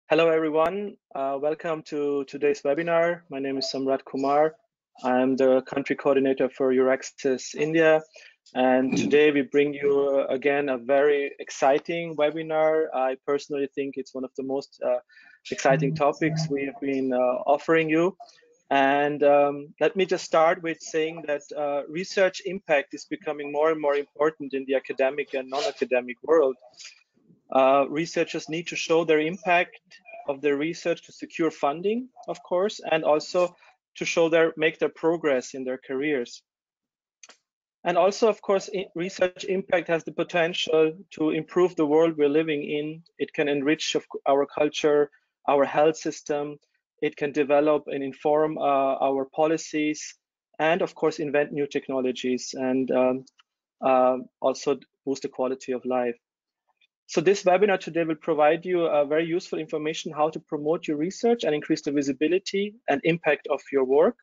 Hello, everyone. Welcome to today's webinar. My name is Samrat Kumar. I'm the country coordinator for Euraxis India. And today we bring you again a very exciting webinar. I personally think it's one of the most exciting topics we have been offering you. And let me just start with saying that research impact is becoming more and more important in the academic and non-academic world. Researchers need to show their impact of their research to secure funding, of course, and also to make their progress in their careers. And also, of course, research impact has the potential to improve the world we're living in. It can enrich our culture, our health system. It can develop and inform our policies, and of course, invent new technologies and also boost the quality of life. So this webinar today will provide you very useful information how to promote your research and increase the visibility and impact of your work.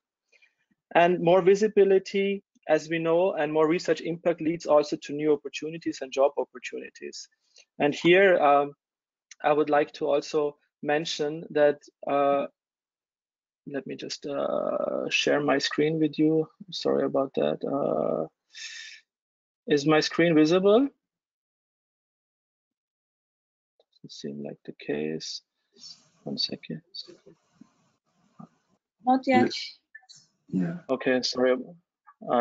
And more visibility, as we know, and more research impact leads also to new opportunities and job opportunities. And here, I would like to also mention that, let me just share my screen with you. Sorry about that. Is my screen visible? Doesn't seem like the case. 1 second. Not yet. Yeah. Okay, sorry.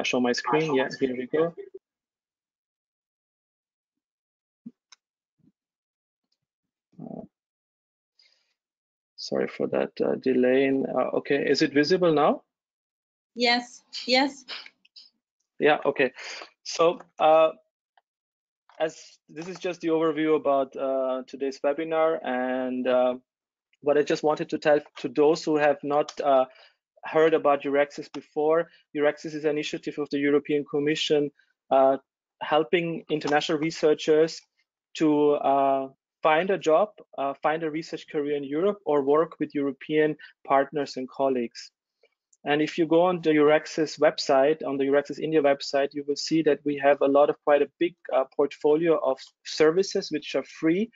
Show my screen. Yeah, here we go. Sorry for that delay. Okay, is it visible now? Yes. Yes. Yeah. Okay. So as this is just the overview about today's webinar, and what I just wanted to tell to those who have not heard about Euraxis before. Euraxis is an initiative of the European Commission helping international researchers to find a job, find a research career in Europe, or work with European partners and colleagues. And if you go on the Euraxis website, on the Euraxis India website, you will see that we have quite a big portfolio of services which are free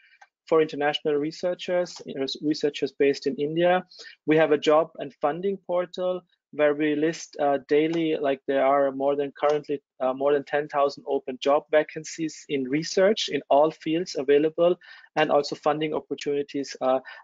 for international researchers based in India. We have a job and funding portal where we list daily, like there are currently more than 10,000 open job vacancies in research in all fields available, and also funding opportunities,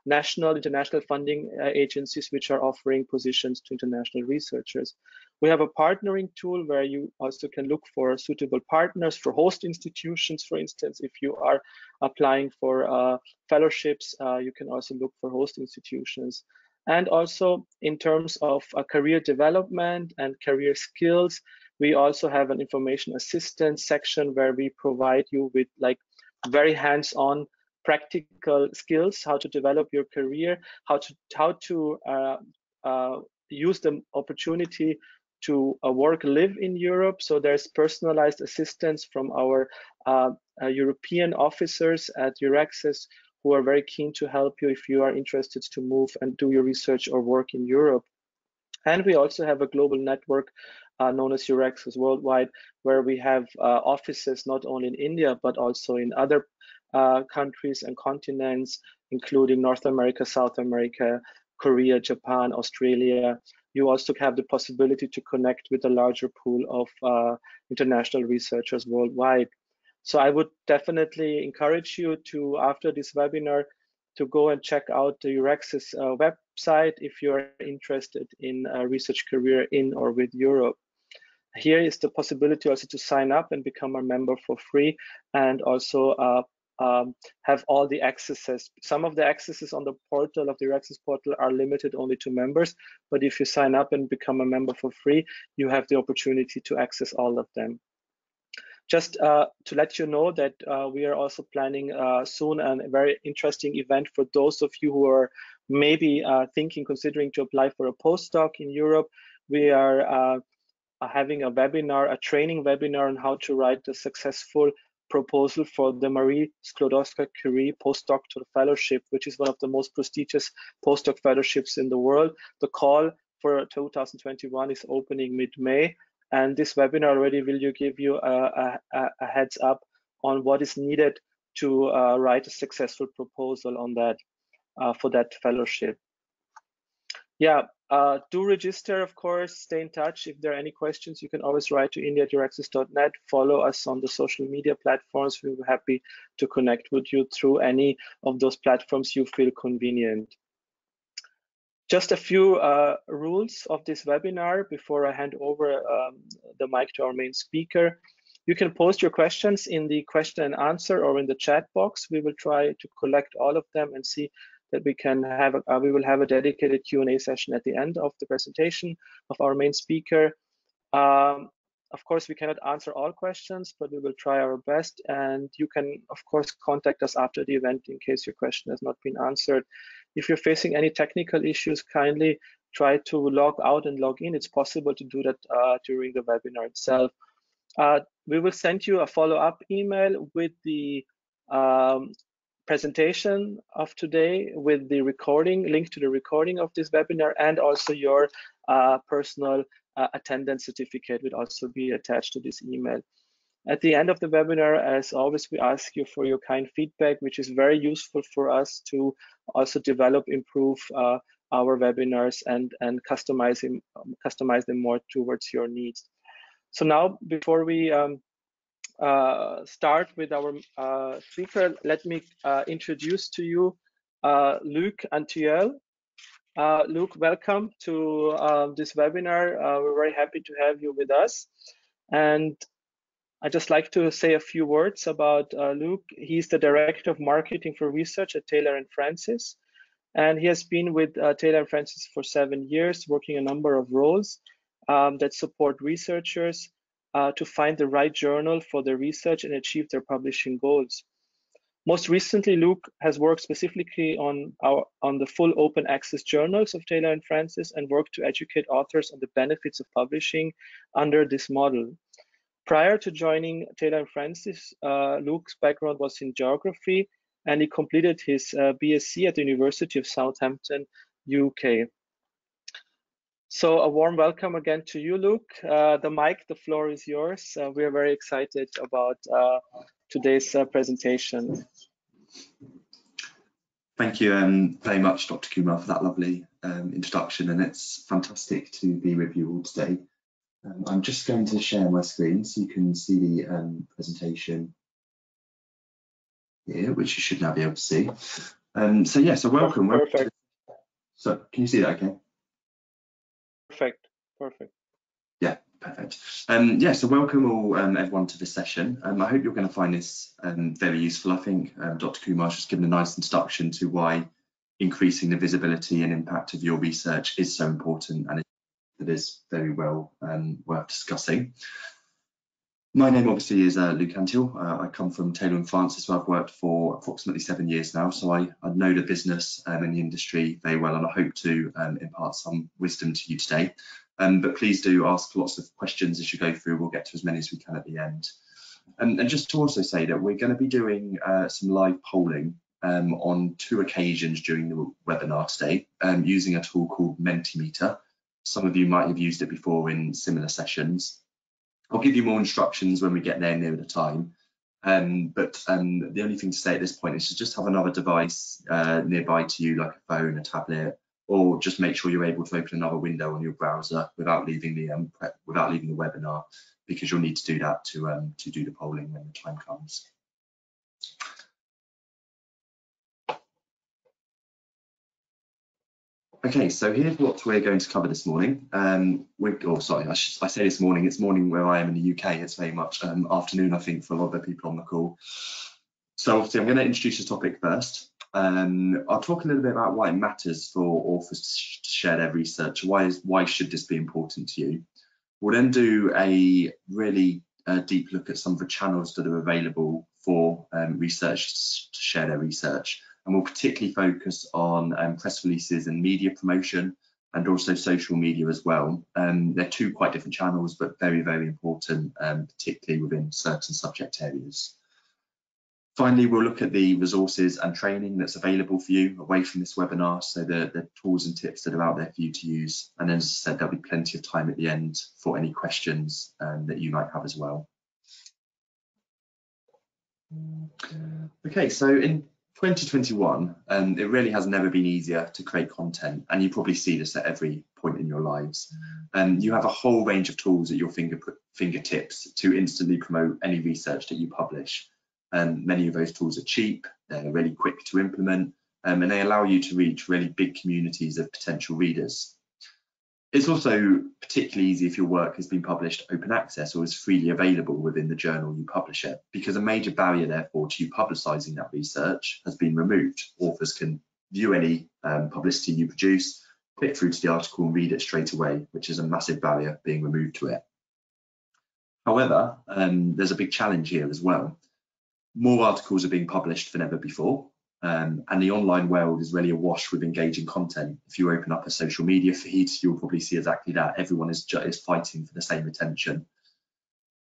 national, international funding agencies which are offering positions to international researchers. We have a partnering tool where you also can look for suitable partners for host institutions. For instance, if you are applying for fellowships, you can also look for host institutions. And also in terms of career development and career skills, we also have an information assistance section where we provide you with like very hands-on practical skills, how to develop your career, how to use the opportunity to live in Europe. So there's personalized assistance from our European officers at Euraxis who are very keen to help you if you are interested to move and do your research or work in Europe. And we also have a global network known as Euraxis Worldwide, where we have offices not only in India, but also in other countries and continents, including North America, South America, Korea, Japan, Australia. You also have the possibility to connect with a larger pool of international researchers worldwide. So I would definitely encourage you to, after this webinar, to go and check out the Euraxis website if you're interested in a research career in or with Europe. Here is the possibility also to sign up and become a member for free, and also have all the accesses. Some of the accesses on the portal of the Euraxis portal are limited only to members, but if you sign up and become a member for free, you have the opportunity to access all of them. Just to let you know that we are also planning soon a very interesting event for those of you who are maybe considering to apply for a postdoc in Europe. We are having a training webinar on how to write a successful proposal for the Marie Sklodowska-Curie postdoctoral fellowship, which is one of the most prestigious postdoc fellowships in the world. The call for 2021 is opening mid-May. And this webinar already will give you a heads up on what is needed to write a successful proposal on that. for that fellowship. Yeah, do register, of course, stay in touch. If there are any questions, you can always write to india@Euraxis.net. Follow us on the social media platforms. We'll be happy to connect with you through any of those platforms you feel convenient. Just a few rules of this webinar before I hand over the mic to our main speaker. You can post your questions in the question and answer or in the chat box. We will try to collect all of them and see that we can have we will have a dedicated Q&A session at the end of the presentation of our main speaker. Of course, we cannot answer all questions, but we will try our best. And you can, of course, contact us after the event in case your question has not been answered. If you're facing any technical issues, kindly try to log out and log in. It's possible to do that during the webinar itself. We will send you a follow-up email with the presentation of today, with the recording, link to the recording of this webinar, and also your personal attendance certificate will also be attached to this email. At the end of the webinar, as always, we ask you for your kind feedback, which is very useful for us to also develop, improve our webinars and customize them more towards your needs. So now, before we start with our speaker, let me introduce to you Luc Antiel. Luc, welcome to this webinar. We're very happy to have you with us. And I'd just like to say a few words about Luc. He's the Director of Marketing for Research at Taylor & Francis. And he has been with Taylor & Francis for 7 years, working a number of roles that support researchers to find the right journal for their research and achieve their publishing goals. Most recently, Luc has worked specifically on the full open access journals of Taylor & Francis and worked to educate authors on the benefits of publishing under this model. Prior to joining Taylor & Francis, Luc's background was in geography, and he completed his BSc at the University of Southampton, UK. So a warm welcome again to you, Luc. The floor is yours. We are very excited about today's presentation. Thank you very much, Dr. Kumar, for that lovely introduction, and it's fantastic to be with you all today. I'm just going to share my screen so you can see the presentation here, which you should now be able to see. So welcome. Perfect. So can you see that okay? Perfect. Yeah, perfect. So welcome all everyone to this session. I hope you're going to find this very useful. I think Dr. Kumar's just given a nice introduction to why increasing the visibility and impact of your research is so important, and it is very well worth discussing. My name obviously is Luc Antiel. I come from Taylor & Francis, where I've worked for approximately 7 years now, so I know the business and the industry very well, and I hope to impart some wisdom to you today. But please do ask lots of questions as you go through. We'll get to as many as we can at the end. And just to also say that we're going to be doing some live polling on 2 occasions during the webinar today, using a tool called Mentimeter. Some of you might have used it before in similar sessions. I'll give you more instructions when we get there near the time. But the only thing to say at this point is to just have another device nearby to you, like a phone, a tablet, or just make sure you're able to open another window on your browser without leaving the webinar, because you'll need to do that to do the polling when the time comes. Okay, so here's what we're going to cover this morning. I say this morning, it's morning where I am in the UK. It's very much afternoon, I think, for a lot of the people on the call. So obviously I'm going to introduce the topic first. I'll talk a little bit about why it matters for authors to share their research. Why should this be important to you? We'll then do a really deep look at some of the channels that are available for researchers to share their research. And we'll particularly focus on press releases and media promotion, and also social media as well. They're 2 quite different channels, but very, very important, particularly within certain subject areas. Finally, we'll look at the resources and training that's available for you away from this webinar, so the tools and tips that are out there for you to use. And then, as I said, there'll be plenty of time at the end for any questions that you might have as well. Okay, so in 2021, it really has never been easier to create content, and you probably see this at every point in your lives. You have a whole range of tools at your fingertips to instantly promote any research that you publish. Many of those tools are cheap, they're really quick to implement, and they allow you to reach really big communities of potential readers. It's also particularly easy if your work has been published open access or is freely available within the journal you publish it, because a major barrier, therefore, to you publicising that research has been removed. Authors can view any publicity you produce, click through to the article and read it straight away, which is a massive barrier being removed to it. However, there's a big challenge here as well. More articles are being published than ever before. And the online world is really awash with engaging content. If you open up a social media feed, you'll probably see exactly that. Everyone is fighting for the same attention.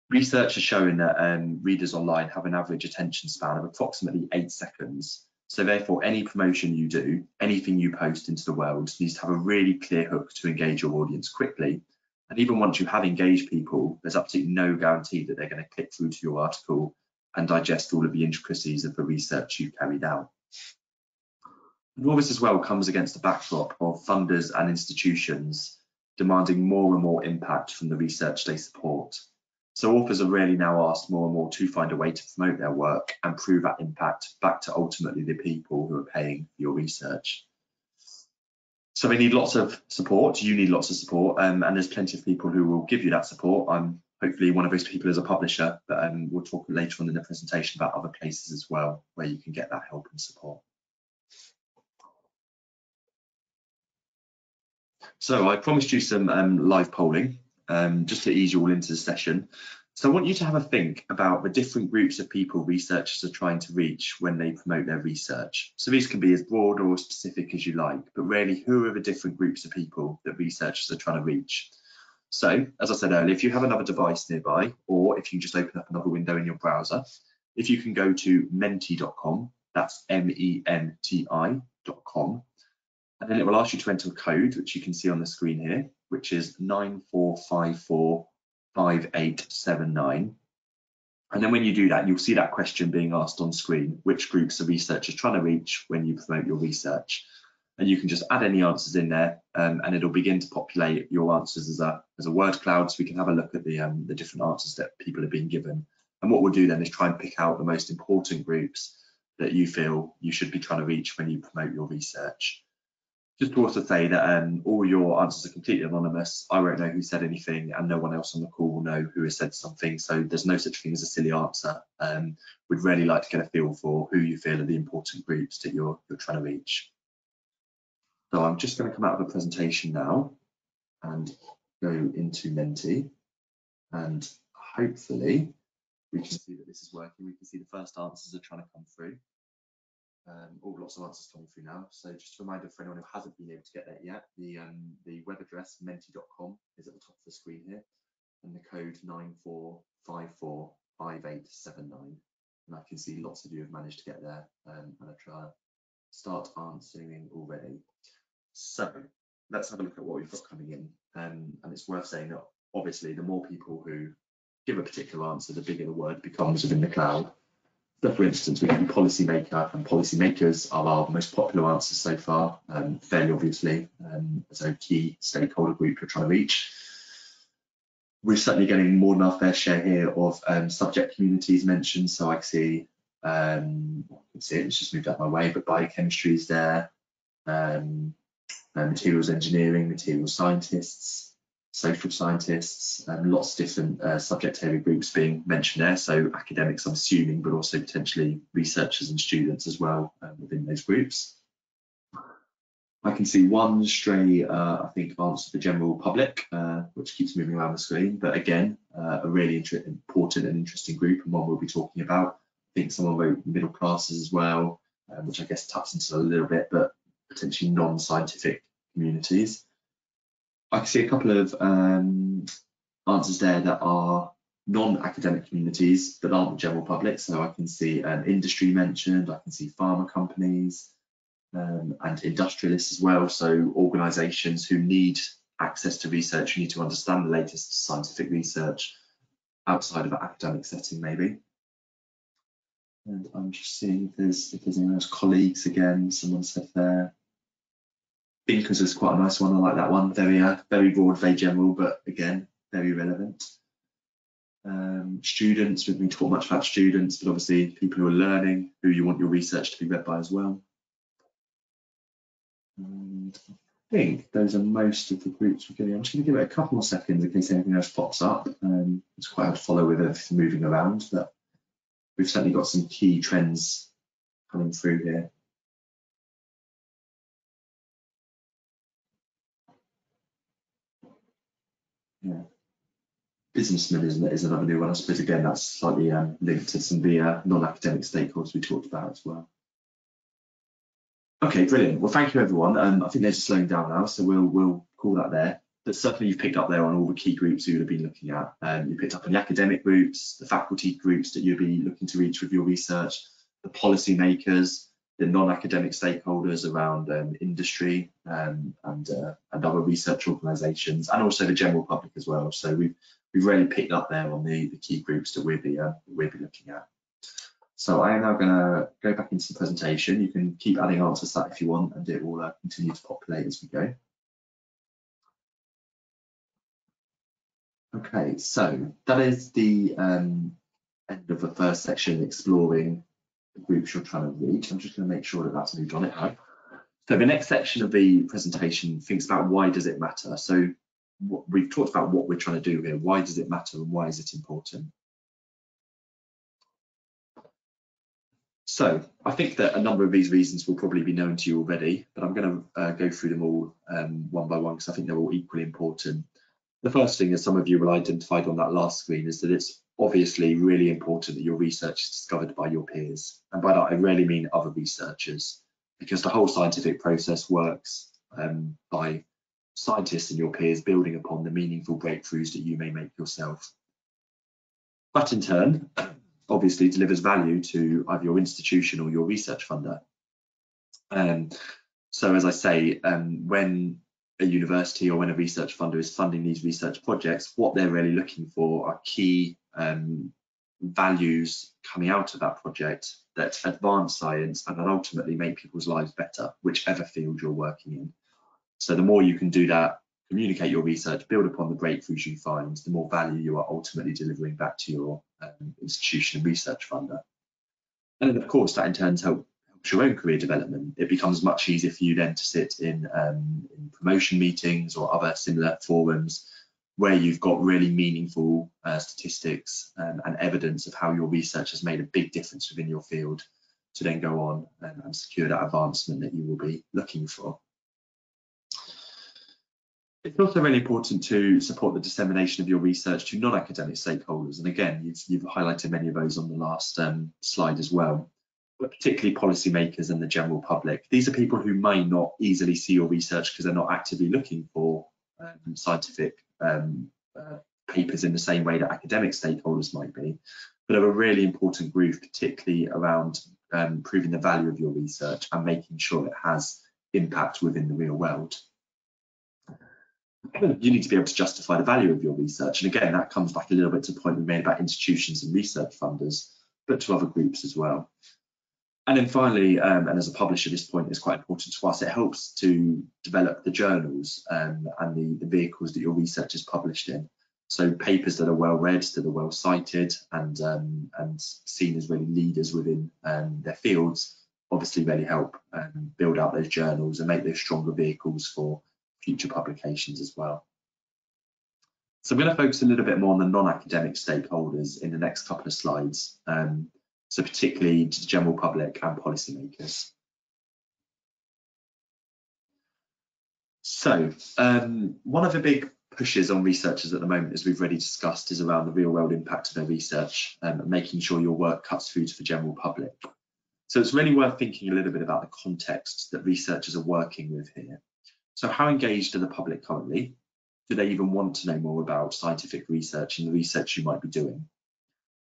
Research has shown that readers online have an average attention span of approximately 8 seconds. So therefore, any promotion you do, anything you post into the world needs to have a really clear hook to engage your audience quickly. And even once you have engaged people, there's absolutely no guarantee that they're going to click through to your article and digest all of the intricacies of the research you've carried out. And all this as well comes against the backdrop of funders and institutions demanding more and more impact from the research they support. So authors are really now asked more and more to find a way to promote their work and prove that impact back to ultimately the people who are paying for your research. So they need lots of support, you need lots of support, and there's plenty of people who will give you that support. I'm hopefully one of those people as a publisher, but we'll talk later on in the presentation about other places as well where you can get that help and support. So I promised you some live polling, just to ease you all into the session. So I want you to have a think about the different groups of people researchers are trying to reach when they promote their research. So these can be as broad or as specific as you like, but really, who are the different groups of people that researchers are trying to reach? So, as I said earlier, if you have another device nearby, or if you just open up another window in your browser, if you can go to menti.com, that's MENTI.com, and then it will ask you to enter a code, which you can see on the screen here, which is 94545879. And then when you do that, you'll see that question being asked on screen: which groups are researchers trying to reach when you promote your research? And you can just add any answers in there, and it'll begin to populate your answers as a word cloud, so we can have a look at the different answers that people have been given. And what we'll do then is try and pick out the most important groups that you feel you should be trying to reach when you promote your research. Just to also say that all your answers are completely anonymous. I won't know who said anything, and no one else on the call will know who has said something. So there's no such thing as a silly answer. We'd really like to get a feel for who you feel are the important groups that you're trying to reach. So I'm just going to come out of the presentation now and go into Menti, and hopefully we can see that this is working. We can see the first answers are trying to come through. Lots of answers coming through now. So just a reminder for anyone who hasn't been able to get that yet, the web address menti.com is at the top of the screen here, and the code 94545879. And I can see lots of you have managed to get there, and I'll try to start answering already. So let's have a look at what we've got coming in. And it's worth saying that obviously the more people who give a particular answer, the bigger the word becomes within the cloud. So for instance, we have policymaker, and policymakers are our most popular answers so far, fairly obviously, as a key stakeholder group you're trying to reach. We're certainly getting more than our fair share here of subject communities mentioned. So I can see, it's just moved out my way, but biochemistry is there, materials engineering, materials scientists, social scientists, lots of different subject area groups being mentioned there. So academics, I'm assuming, but also potentially researchers and students as well within those groups. I can see one stray, I think, answer to the general public, which keeps moving around the screen. But again, a really important and interesting group, and one we'll be talking about. I think someone wrote middle classes as well, which I guess taps into a little bit, but potentially non-scientific communities. I can see a couple of answers there that are non-academic communities that aren't the general public. So I can see industry mentioned, I can see pharma companies and industrialists as well. So organisations who need access to research, who need to understand the latest scientific research outside of an academic setting maybe. And I'm just seeing if there's any else. Colleagues again, someone said there. Thinkers is quite a nice one. I like that one. Very broad, very general, but again, very relevant. Students, we've been talking much about students, but obviously people who are learning, who you want your research to be read by as well. And I think those are most of the groups we're getting. I'm just going to give it a couple more seconds in case anything else pops up. It's quite hard to follow with everything moving around, but we've certainly got some key trends coming through here. Yeah. Businessmen is another new one. I suppose again that's slightly linked to some of the non-academic stakeholders we talked about as well. Okay, brilliant. Well, thank you everyone. I think they're just slowing down now, so we'll call that there. But certainly you've picked up there on all the key groups you would have been looking at. You picked up on the academic groups, the faculty groups that you'll be looking to reach with your research, the policy makers, the non-academic stakeholders around industry and other research organisations, and also the general public as well. So we've really picked up there on the key groups that we'll be looking at. So I am now going to go back into the presentation. You can keep adding answers to that if you want, and it will continue to populate as we go. Okay, so that is the end of the first section, exploring the groups you're trying to reach. I'm just going to make sure that that's moved on it now. So the next section of the presentation thinks about why does it matter. So we've talked about what we're trying to do here. Why does it matter and why is it important? So I think that a number of these reasons will probably be known to you already, but I'm going to go through them all one by one because I think they're all equally important. The first thing, as some of you will identified on that last screen, is that it's obviously really important that your research is discovered by your peers. And by that, I really mean other researchers, because the whole scientific process works by scientists and your peers building upon the meaningful breakthroughs that you may make yourself. That in turn, obviously delivers value to either your institution or your research funder. So as I say, when a university or when a research funder is funding these research projects, what they're really looking for are key values coming out of that project that advance science and that ultimately make people's lives better, whichever field you're working in. So the more you can do that, communicate your research, build upon the breakthroughs you find, the more value you are ultimately delivering back to your institution and research funder. And then of course that in turn helps your own career development. It becomes much easier for you then to sit in promotion meetings or other similar forums where you've got really meaningful statistics and evidence of how your research has made a big difference within your field to then go on and secure that advancement that you will be looking for. It's also really important to support the dissemination of your research to non-academic stakeholders. And again, you've highlighted many of those on the last slide as well, but particularly policymakers and the general public. These are people who may not easily see your research because they're not actively looking for scientific papers in the same way that academic stakeholders might be, but are a really important group, particularly around proving the value of your research and making sure it has impact within the real world. You need to be able to justify the value of your research. And again, that comes back a little bit to the point we made about institutions and research funders, but to other groups as well. And then finally, and as a publisher, this point is quite important to us, it helps to develop the journals and the vehicles that your research is published in. So papers that are well read, that are well cited and seen as really leaders within their fields, obviously really help build out those journals and make those stronger vehicles for future publications as well. So I'm going to focus a little bit more on the non-academic stakeholders in the next couple of slides, so particularly to the general public and policymakers. So one of the big pushes on researchers at the moment, as we've already discussed, is around the real world impact of their research and making sure your work cuts through to the general public. So it's really worth thinking a little bit about the context that researchers are working with here. So how engaged are the public currently? Do they even want to know more about scientific research and the research you might be doing?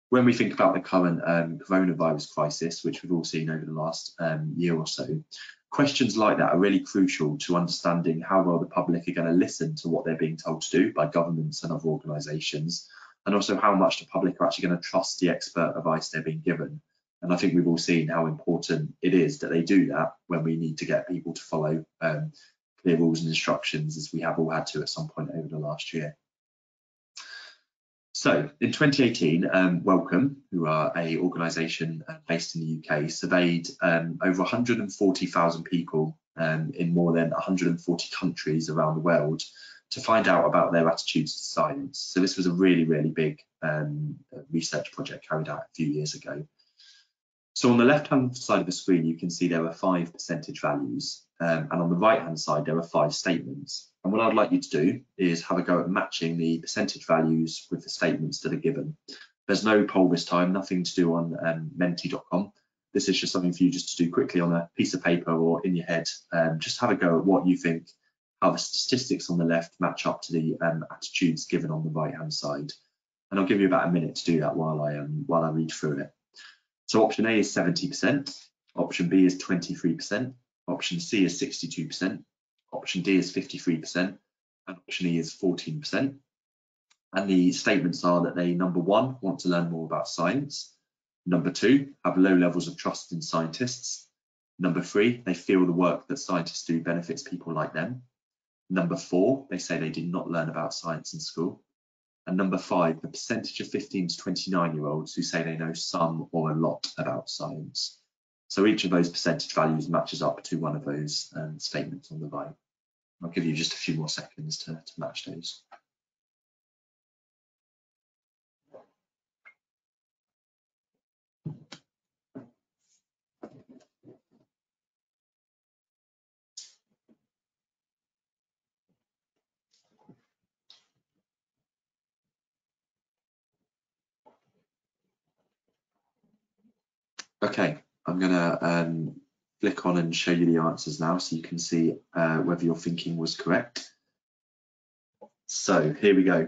When we think about the current coronavirus crisis, which we've all seen over the last year or so, questions like that are really crucial to understanding how well the public are going to listen to what they're being told to do by governments and other organisations, and also how much the public are actually going to trust the expert advice they're being given, And I think we've all seen how important it is that they do that when we need to get people to follow clear rules and instructions, as we have all had to at some point over the last year. So in 2018, Wellcome, who are an organisation based in the UK, surveyed over 140,000 people in more than 140 countries around the world to find out about their attitudes to science. So this was a really, really big research project carried out a few years ago. So on the left-hand side of the screen, you can see there are 5 percentage values, and on the right-hand side, there are 5 statements. And what I'd like you to do is have a go at matching the percentage values with the statements that are given. There's no poll this time, nothing to do on menti.com. This is just something for you just to do quickly on a piece of paper or in your head. Just have a go at what you think, how the statistics on the left match up to the attitudes given on the right-hand side. And I'll give you about a minute to do that while I read through it. So option A is 70%, option B is 23%, option C is 62%, option D is 53%, and option E is 14%. And the statements are that they, number 1, want to learn more about science. Number 2, have low levels of trust in scientists. Number 3, they feel the work that scientists do benefits people like them. Number 4, they say they did not learn about science in school. And number 5, the percentage of 15 to 29-year-olds who say they know some or a lot about science. So each of those percentage values matches up to one of those statements on the right. I'll give you just a few more seconds to match those. Okay, I'm gonna flick on and show you the answers now so you can see whether your thinking was correct. So here we go.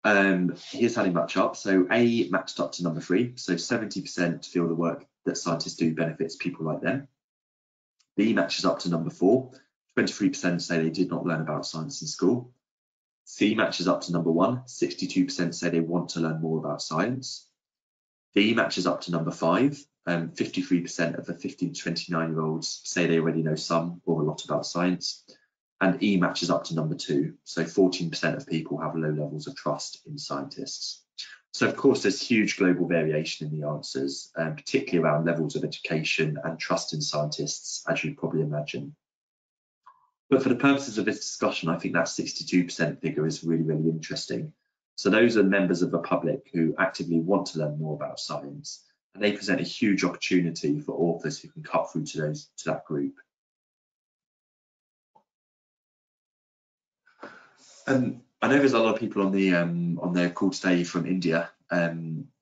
Here's how they match up. So A matched up to number 3. So 70% feel the work that scientists do benefits people like them. B matches up to number 4. 23% say they did not learn about science in school. C matches up to number 1. 62% say they want to learn more about science. D matches up to number 5. 53% of the 15 to 29-year-olds say they already know some or a lot about science. And E matches up to number 2. So 14% of people have low levels of trust in scientists. So of course, there's huge global variation in the answers, particularly around levels of education and trust in scientists, as you'd probably imagine. But for the purposes of this discussion, I think that 62% figure is really, really interesting. So those are members of the public who actively want to learn more about science, and they present a huge opportunity for authors who can cut through to that group. I know there's a lot of people on the call today from India.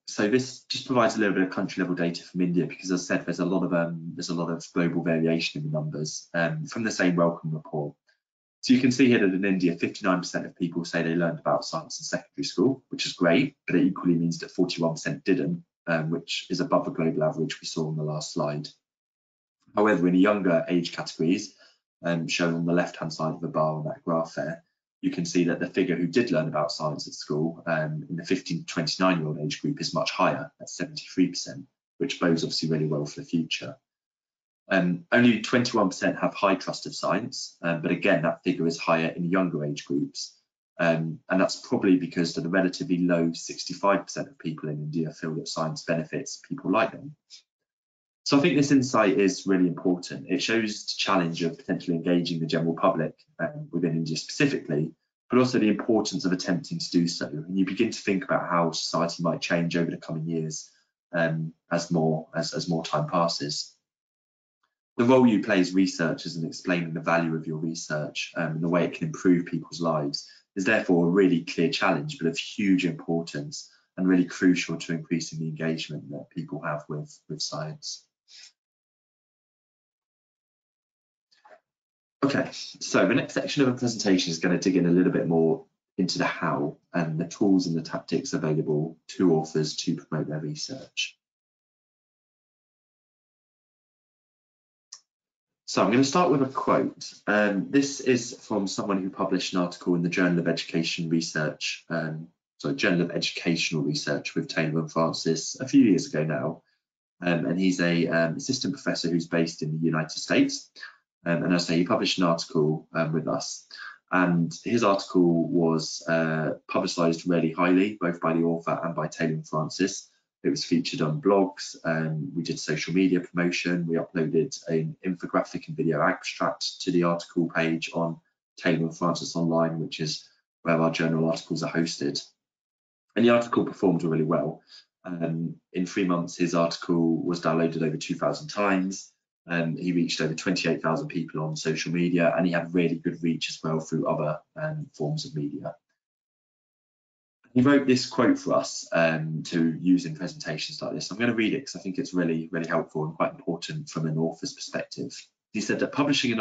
So this just provides a little bit of country level data from India, because as I said, there's a lot of global variation in the numbers from the same Wellcome report. So you can see here that in India, 59% of people say they learned about science in secondary school, which is great, but it equally means that 41% didn't, which is above the global average we saw on the last slide. However, in the younger age categories, shown on the left-hand side of the bar on that graph there, you can see that the figure who did learn about science at school in the 15 to 29-year-old age group is much higher at 73%, which bodes obviously really well for the future. Only 21% have high trust of science, but again, that figure is higher in younger age groups. And that's probably because the relatively low 65% of people in India feel that science benefits people like them. So I think this insight is really important. It shows the challenge of potentially engaging the general public within India specifically, but also the importance of attempting to do so. And you begin to think about how society might change over the coming years as more time passes. The role you play as researchers in explaining the value of your research and the way it can improve people's lives is therefore a really clear challenge, but of huge importance and really crucial to increasing the engagement that people have with science. Okay, so the next section of the presentation is going to dig in a little bit more into the how and the tools and the tactics available to authors to promote their research. So I'm going to start with a quote. This is from someone who published an article in the Journal of Education Research, Journal of Educational Research with Taylor and Francis a few years ago now. and he's a assistant professor who's based in the United States. And as I say, he published an article with us, and his article was publicised really highly, both by the author and by Taylor and Francis. It was featured on blogs, we did social media promotion, we uploaded an infographic and video abstract to the article page on Taylor and Francis Online, which is where our journal articles are hosted. And the article performed really well. In 3 months, his article was downloaded over 2,000 times. He reached over 28,000 people on social media, and he had really good reach as well through other forms of media. He wrote this quote for us to use in presentations like this. I'm going to read it because I think it's really, really helpful and quite important from an author's perspective. He said that publicising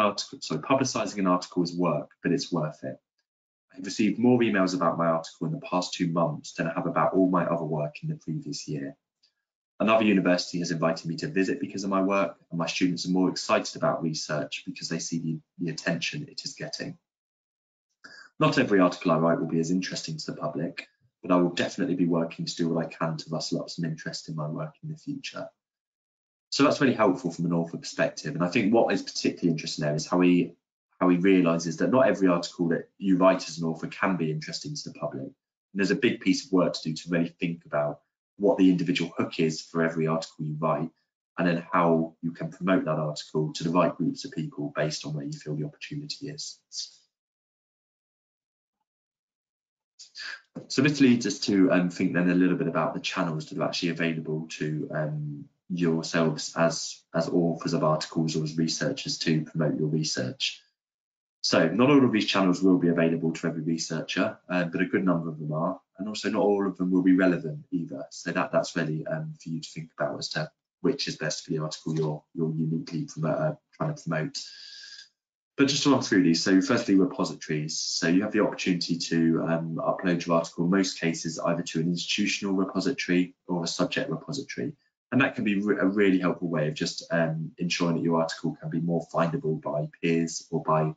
an article is work, but it's worth it. I've received more emails about my article in the past 2 months than I have about all my other work in the previous year. Another university has invited me to visit because of my work, and my students are more excited about research because they see the attention it is getting. Not every article I write will be as interesting to the public, but I will definitely be working to do what I can to rustle up some interest in my work in the future. So that's really helpful from an author perspective, and I think what is particularly interesting there is how he realises that not every article that you write as an author can be interesting to the public. And there's a big piece of work to do to really think about what the individual hook is for every article you write, and then how you can promote that article to the right groups of people based on where you feel the opportunity is. So this leads us to think then a little bit about the channels that are actually available to yourselves as authors of articles or as researchers to promote your research. So not all of these channels will be available to every researcher, but a good number of them are, and also not all of them will be relevant either. So that's really for you to think about as to which is best for the article you're uniquely trying to promote. But just to run through these, so firstly, repositories. So you have the opportunity to upload your article in most cases either to an institutional repository or a subject repository. And that can be a really helpful way of just ensuring that your article can be more findable by peers or by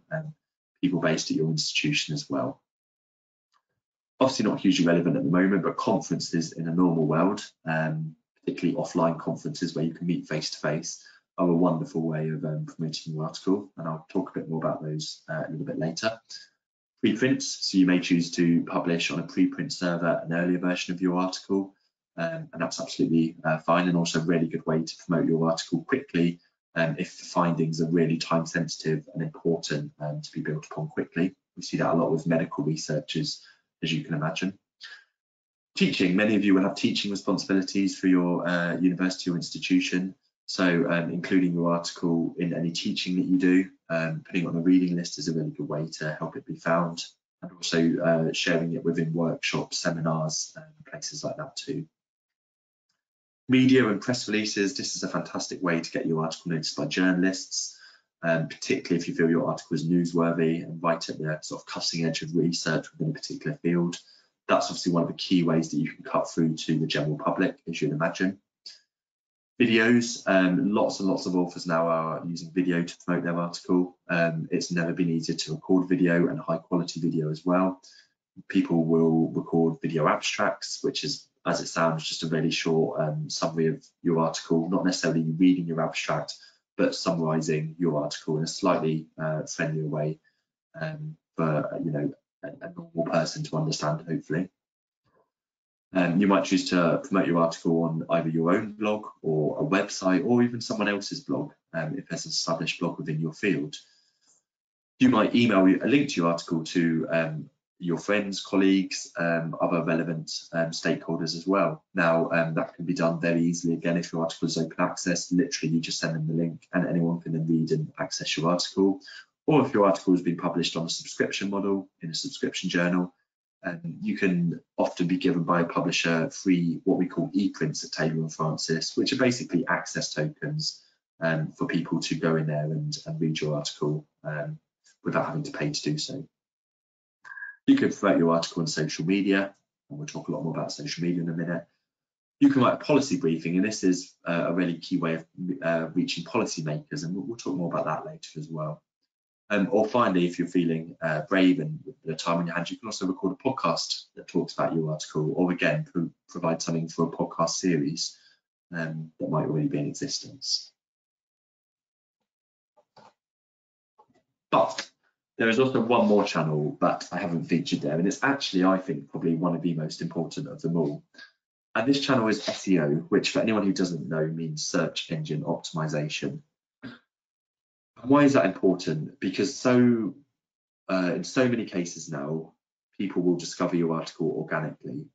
people based at your institution as well. Obviously not hugely relevant at the moment, but conferences in a normal world, particularly offline conferences where you can meet face to face, are a wonderful way of promoting your article, and I'll talk a bit more about those a little bit later. Preprints, so you may choose to publish on a preprint server an earlier version of your article, and that's absolutely fine, and also a really good way to promote your article quickly if the findings are really time sensitive and important to be built upon quickly. We see that a lot with medical researchers, as you can imagine. Teaching, many of you will have teaching responsibilities for your university or institution. So including your article in any teaching that you do, putting it on a reading list is a really good way to help it be found, and also sharing it within workshops, seminars, places like that too. Media and press releases, this is a fantastic way to get your article noticed by journalists, particularly if you feel your article is newsworthy and right at the sort of cutting edge of research within a particular field. That's obviously one of the key ways that you can cut through to the general public, as you'd imagine. Videos, lots and lots of authors now are using video to promote their article. It's never been easier to record video, and high quality video as well. People will record video abstracts, which is, as it sounds, just a really short summary of your article, not necessarily reading your abstract, but summarising your article in a slightly friendlier way for a normal person to understand, hopefully. You might choose to promote your article on either your own blog or a website, or even someone else's blog if there's an established blog within your field. You might email a link to your article to your friends, colleagues, other relevant stakeholders as well. Now that can be done very easily. Again, if your article is open access, literally you just send them the link and anyone can then read and access your article. Or if your article has been published on a subscription model in a subscription journal, you can often be given by a publisher free, what we call e-prints at Taylor and Francis, which are basically access tokens for people to go in there and read your article without having to pay to do so. You can promote your article on social media, and we'll talk a lot more about social media in a minute. You can write a policy briefing, and this is a really key way of reaching policymakers, and we'll talk more about that later as well. Or finally, if you're feeling brave and with the time on your hands, you can also record a podcast that talks about your article, or again, provide something for a podcast series. that might already be in existence. But there is also one more channel that I haven't featured there, and it's actually, I think, probably one of the most important of them all. And this channel is SEO, which for anyone who doesn't know means search engine optimization. And why is that important? Because in so many cases now, people will discover your article organically.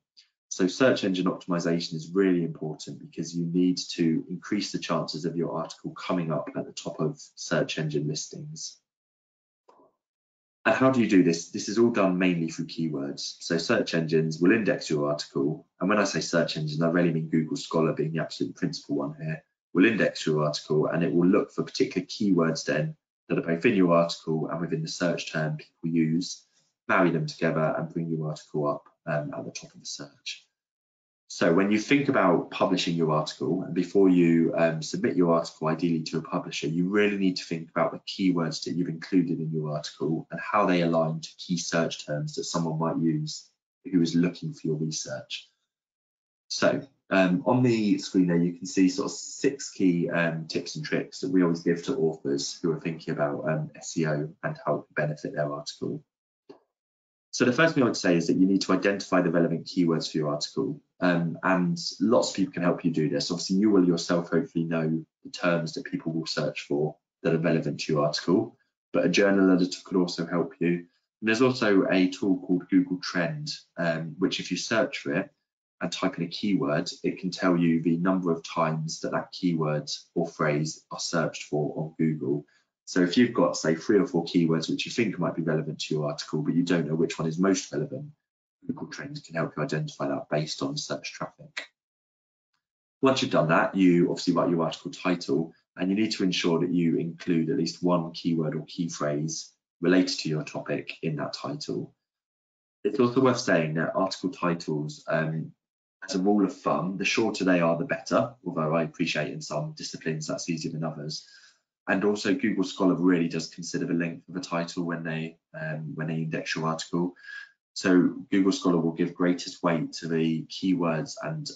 So search engine optimization is really important because you need to increase the chances of your article coming up at the top of search engine listings. And how do you do this? This is all done mainly through keywords. So search engines will index your article. And when I say search engine, I really mean Google Scholar being the absolute principal one here. Will index your article and it will look for particular keywords then that are both in your article and within the search term people use, marry them together and bring your article up at the top of the search. So when you think about publishing your article, and before you submit your article ideally to a publisher, you really need to think about the keywords that you've included in your article and how they align to key search terms that someone might use who is looking for your research. So on the screen there, you can see sort of 6 key tips and tricks that we always give to authors who are thinking about SEO and how it can benefit their article. So the first thing I would say is that you need to identify the relevant keywords for your article, and lots of people can help you do this. Obviously, you will yourself hopefully know the terms that people will search for that are relevant to your article, but a journal editor could also help you. And there's also a tool called Google Trend, which if you search for it and type in a keyword, it can tell you the number of times that that keyword or phrase are searched for on Google. So if you've got, say, 3 or 4 keywords which you think might be relevant to your article, but you don't know which one is most relevant, Google Trends can help you identify that based on search traffic. Once you've done that, you obviously write your article title, and you need to ensure that you include at least one keyword or key phrase related to your topic in that title. It's also worth saying that article titles, as a rule of thumb, the shorter they are, the better, although I appreciate in some disciplines that's easier than others. And also Google Scholar really does consider the length of a title when they index your article. So Google Scholar will give greatest weight to the keywords and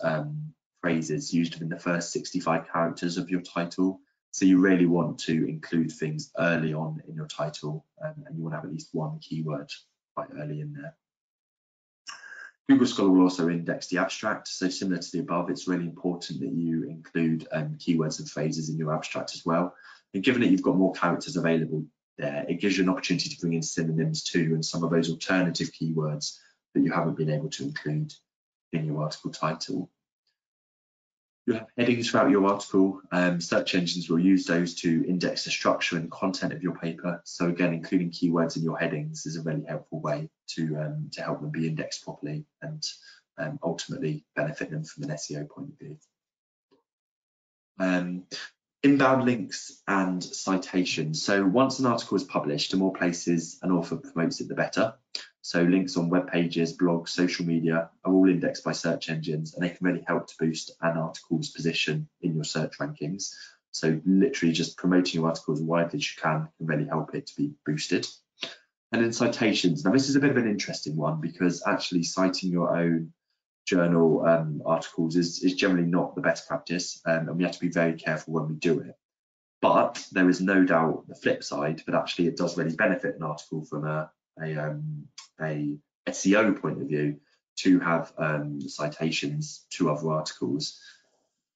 phrases used within the first 65 characters of your title. So you really want to include things early on in your title, and you want to have at least one keyword quite early in there. Google Scholar will also index the abstract. So similar to the above, it's really important that you include keywords and phrases in your abstract as well. And given that you've got more characters available there, it gives you an opportunity to bring in synonyms too and some of those alternative keywords that you haven't been able to include in your article title. You'll have headings throughout your article. Search engines will use those to index the structure and content of your paper. So again, including keywords in your headings is a really helpful way to help them be indexed properly and ultimately benefit them from an SEO point of view. Inbound links and citations. So once an article is published, the more places an author promotes it, the better. So links on web pages, blogs, social media are all indexed by search engines, and they can really help to boost an article's position in your search rankings. So literally just promoting your article as widely as you can really help it to be boosted. And then citations. Now this is a bit of an interesting one because actually citing your own journal articles is generally not the best practice, and we have to be very careful when we do it. But there is no doubt the flip side, but actually it does really benefit an article from a SEO point of view to have citations to other articles.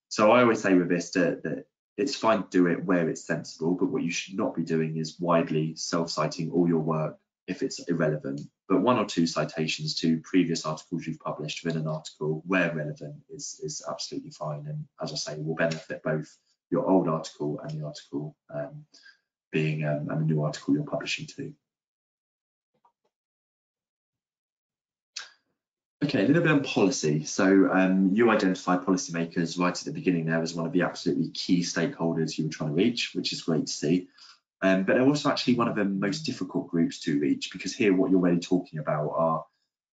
So I always say with this that it's fine to do it where it's sensible, but what you should not be doing is widely self-citing all your work if it's irrelevant. But 1 or 2 citations to previous articles you've published within an article where relevant is absolutely fine, and as I say, will benefit both your old article and the article and the new article you're publishing to. Okay, a little bit on policy. So you identified policymakers right at the beginning there as one of the absolutely key stakeholders you were trying to reach, which is great to see. But they're also actually one of the most difficult groups to reach, because here what you're really talking about are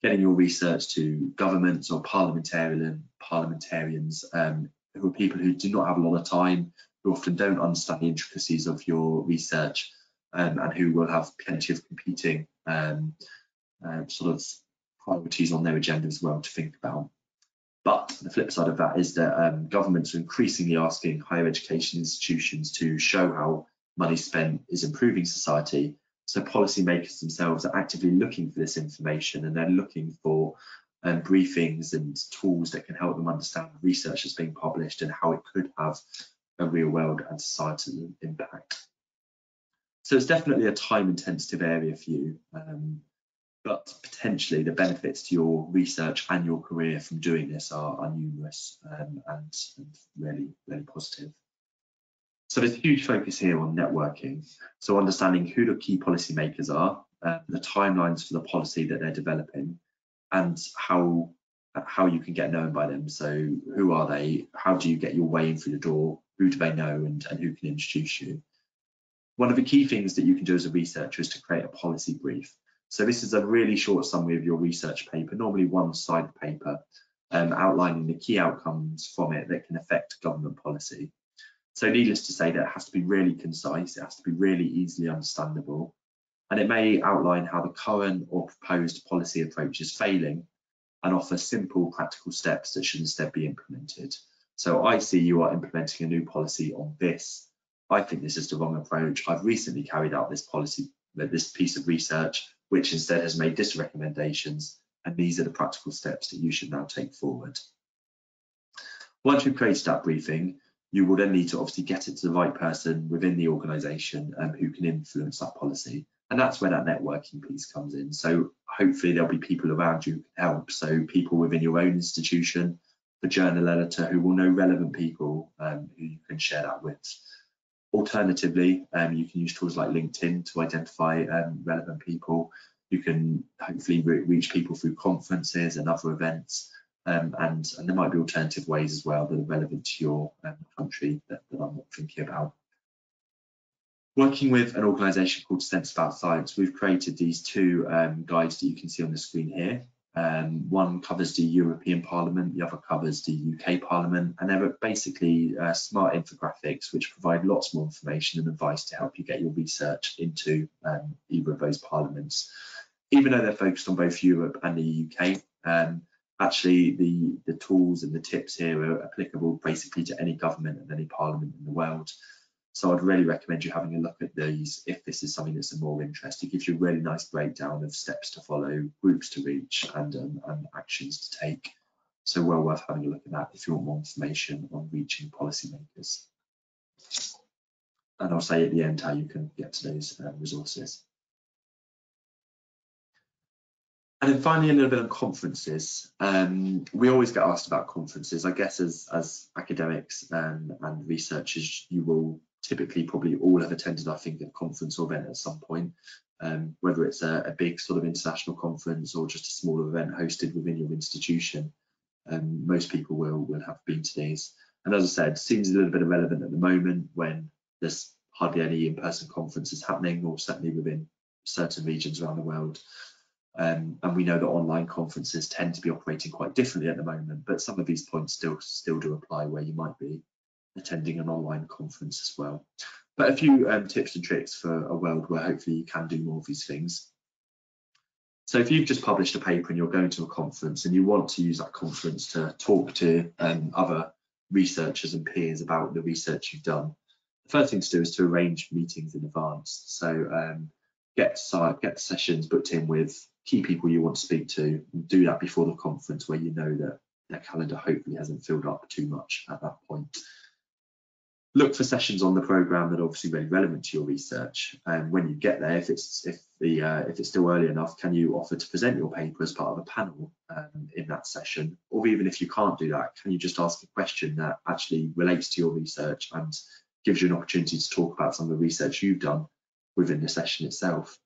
getting your research to governments or parliamentarians who are people who do not have a lot of time, who often don't understand the intricacies of your research, and who will have plenty of competing sort of priorities on their agenda as well to think about. But the flip side of that is that governments are increasingly asking higher education institutions to show how money spent is improving society. So policymakers themselves are actively looking for this information, and they're looking for briefings and tools that can help them understand the research that's being published and how it could have a real world and societal impact. So it's definitely a time-intensive area for you, but potentially the benefits to your research and your career from doing this are numerous and really, really positive. So there's a huge focus here on networking. So understanding who the key policymakers are, the timelines for the policy that they're developing, and how you can get known by them. So who are they? How do you get your way in through the door? Who do they know, and who can introduce you? One of the key things that you can do as a researcher is to create a policy brief. So this is a really short summary of your research paper, normally one-sided paper, outlining the key outcomes from it that can affect government policy. So needless to say, that it has to be really concise, it has to be really easily understandable, and it may outline how the current or proposed policy approach is failing and offer simple, practical steps that should instead be implemented. So I see you are implementing a new policy on this. I think this is the wrong approach. I've recently carried out this piece of research, which instead has made this recommendations, and these are the practical steps that you should now take forward. Once you've created that briefing, you will then need to obviously get it to the right person within the organisation who can influence that policy. And that's where that networking piece comes in. So hopefully there'll be people around you who can help. So people within your own institution, the journal editor who will know relevant people who you can share that with. Alternatively, you can use tools like LinkedIn to identify relevant people. You can hopefully reach people through conferences and other events. And there might be alternative ways as well that are relevant to your country that I'm not thinking about. Working with an organisation called Sense About Science, we've created these two guides that you can see on the screen here. One covers the European Parliament, the other covers the UK Parliament, and they're basically smart infographics which provide lots more information and advice to help you get your research into either of those parliaments. Even though they're focused on both Europe and the UK, actually the tools and the tips here are applicable basically to any government and any parliament in the world. So I'd really recommend you having a look at these if this is something that's of more interest. It gives you a really nice breakdown of steps to follow, groups to reach, and actions to take. So well worth having a look at that if you want more information on reaching policymakers. And I'll say at the end how you can get to those resources. And then finally, a little bit on conferences. We always get asked about conferences. I guess as academics and researchers, you will typically probably all have attended, I think, a conference or event at some point, whether it's a big sort of international conference or just a small event hosted within your institution. Most people will have been to these. And as I said, seems a little bit irrelevant at the moment when there's hardly any in-person conferences happening, or certainly within certain regions around the world. And we know that online conferences tend to be operating quite differently at the moment, but some of these points still do apply where you might be attending an online conference as well. But a few tips and tricks for a world where hopefully you can do more of these things. So if you've just published a paper and you're going to a conference and you want to use that conference to talk to other researchers and peers about the research you've done, the first thing to do is to arrange meetings in advance. So get sessions booked in with key people you want to speak to, and do that before the conference where you know that their calendar hopefully hasn't filled up too much at that point. Look for sessions on the programme that are obviously really relevant to your research, and when you get there, if it's still early enough, can you offer to present your paper as part of a panel in that session? Or even if you can't do that, can you just ask a question that actually relates to your research and gives you an opportunity to talk about some of the research you've done within the session itself?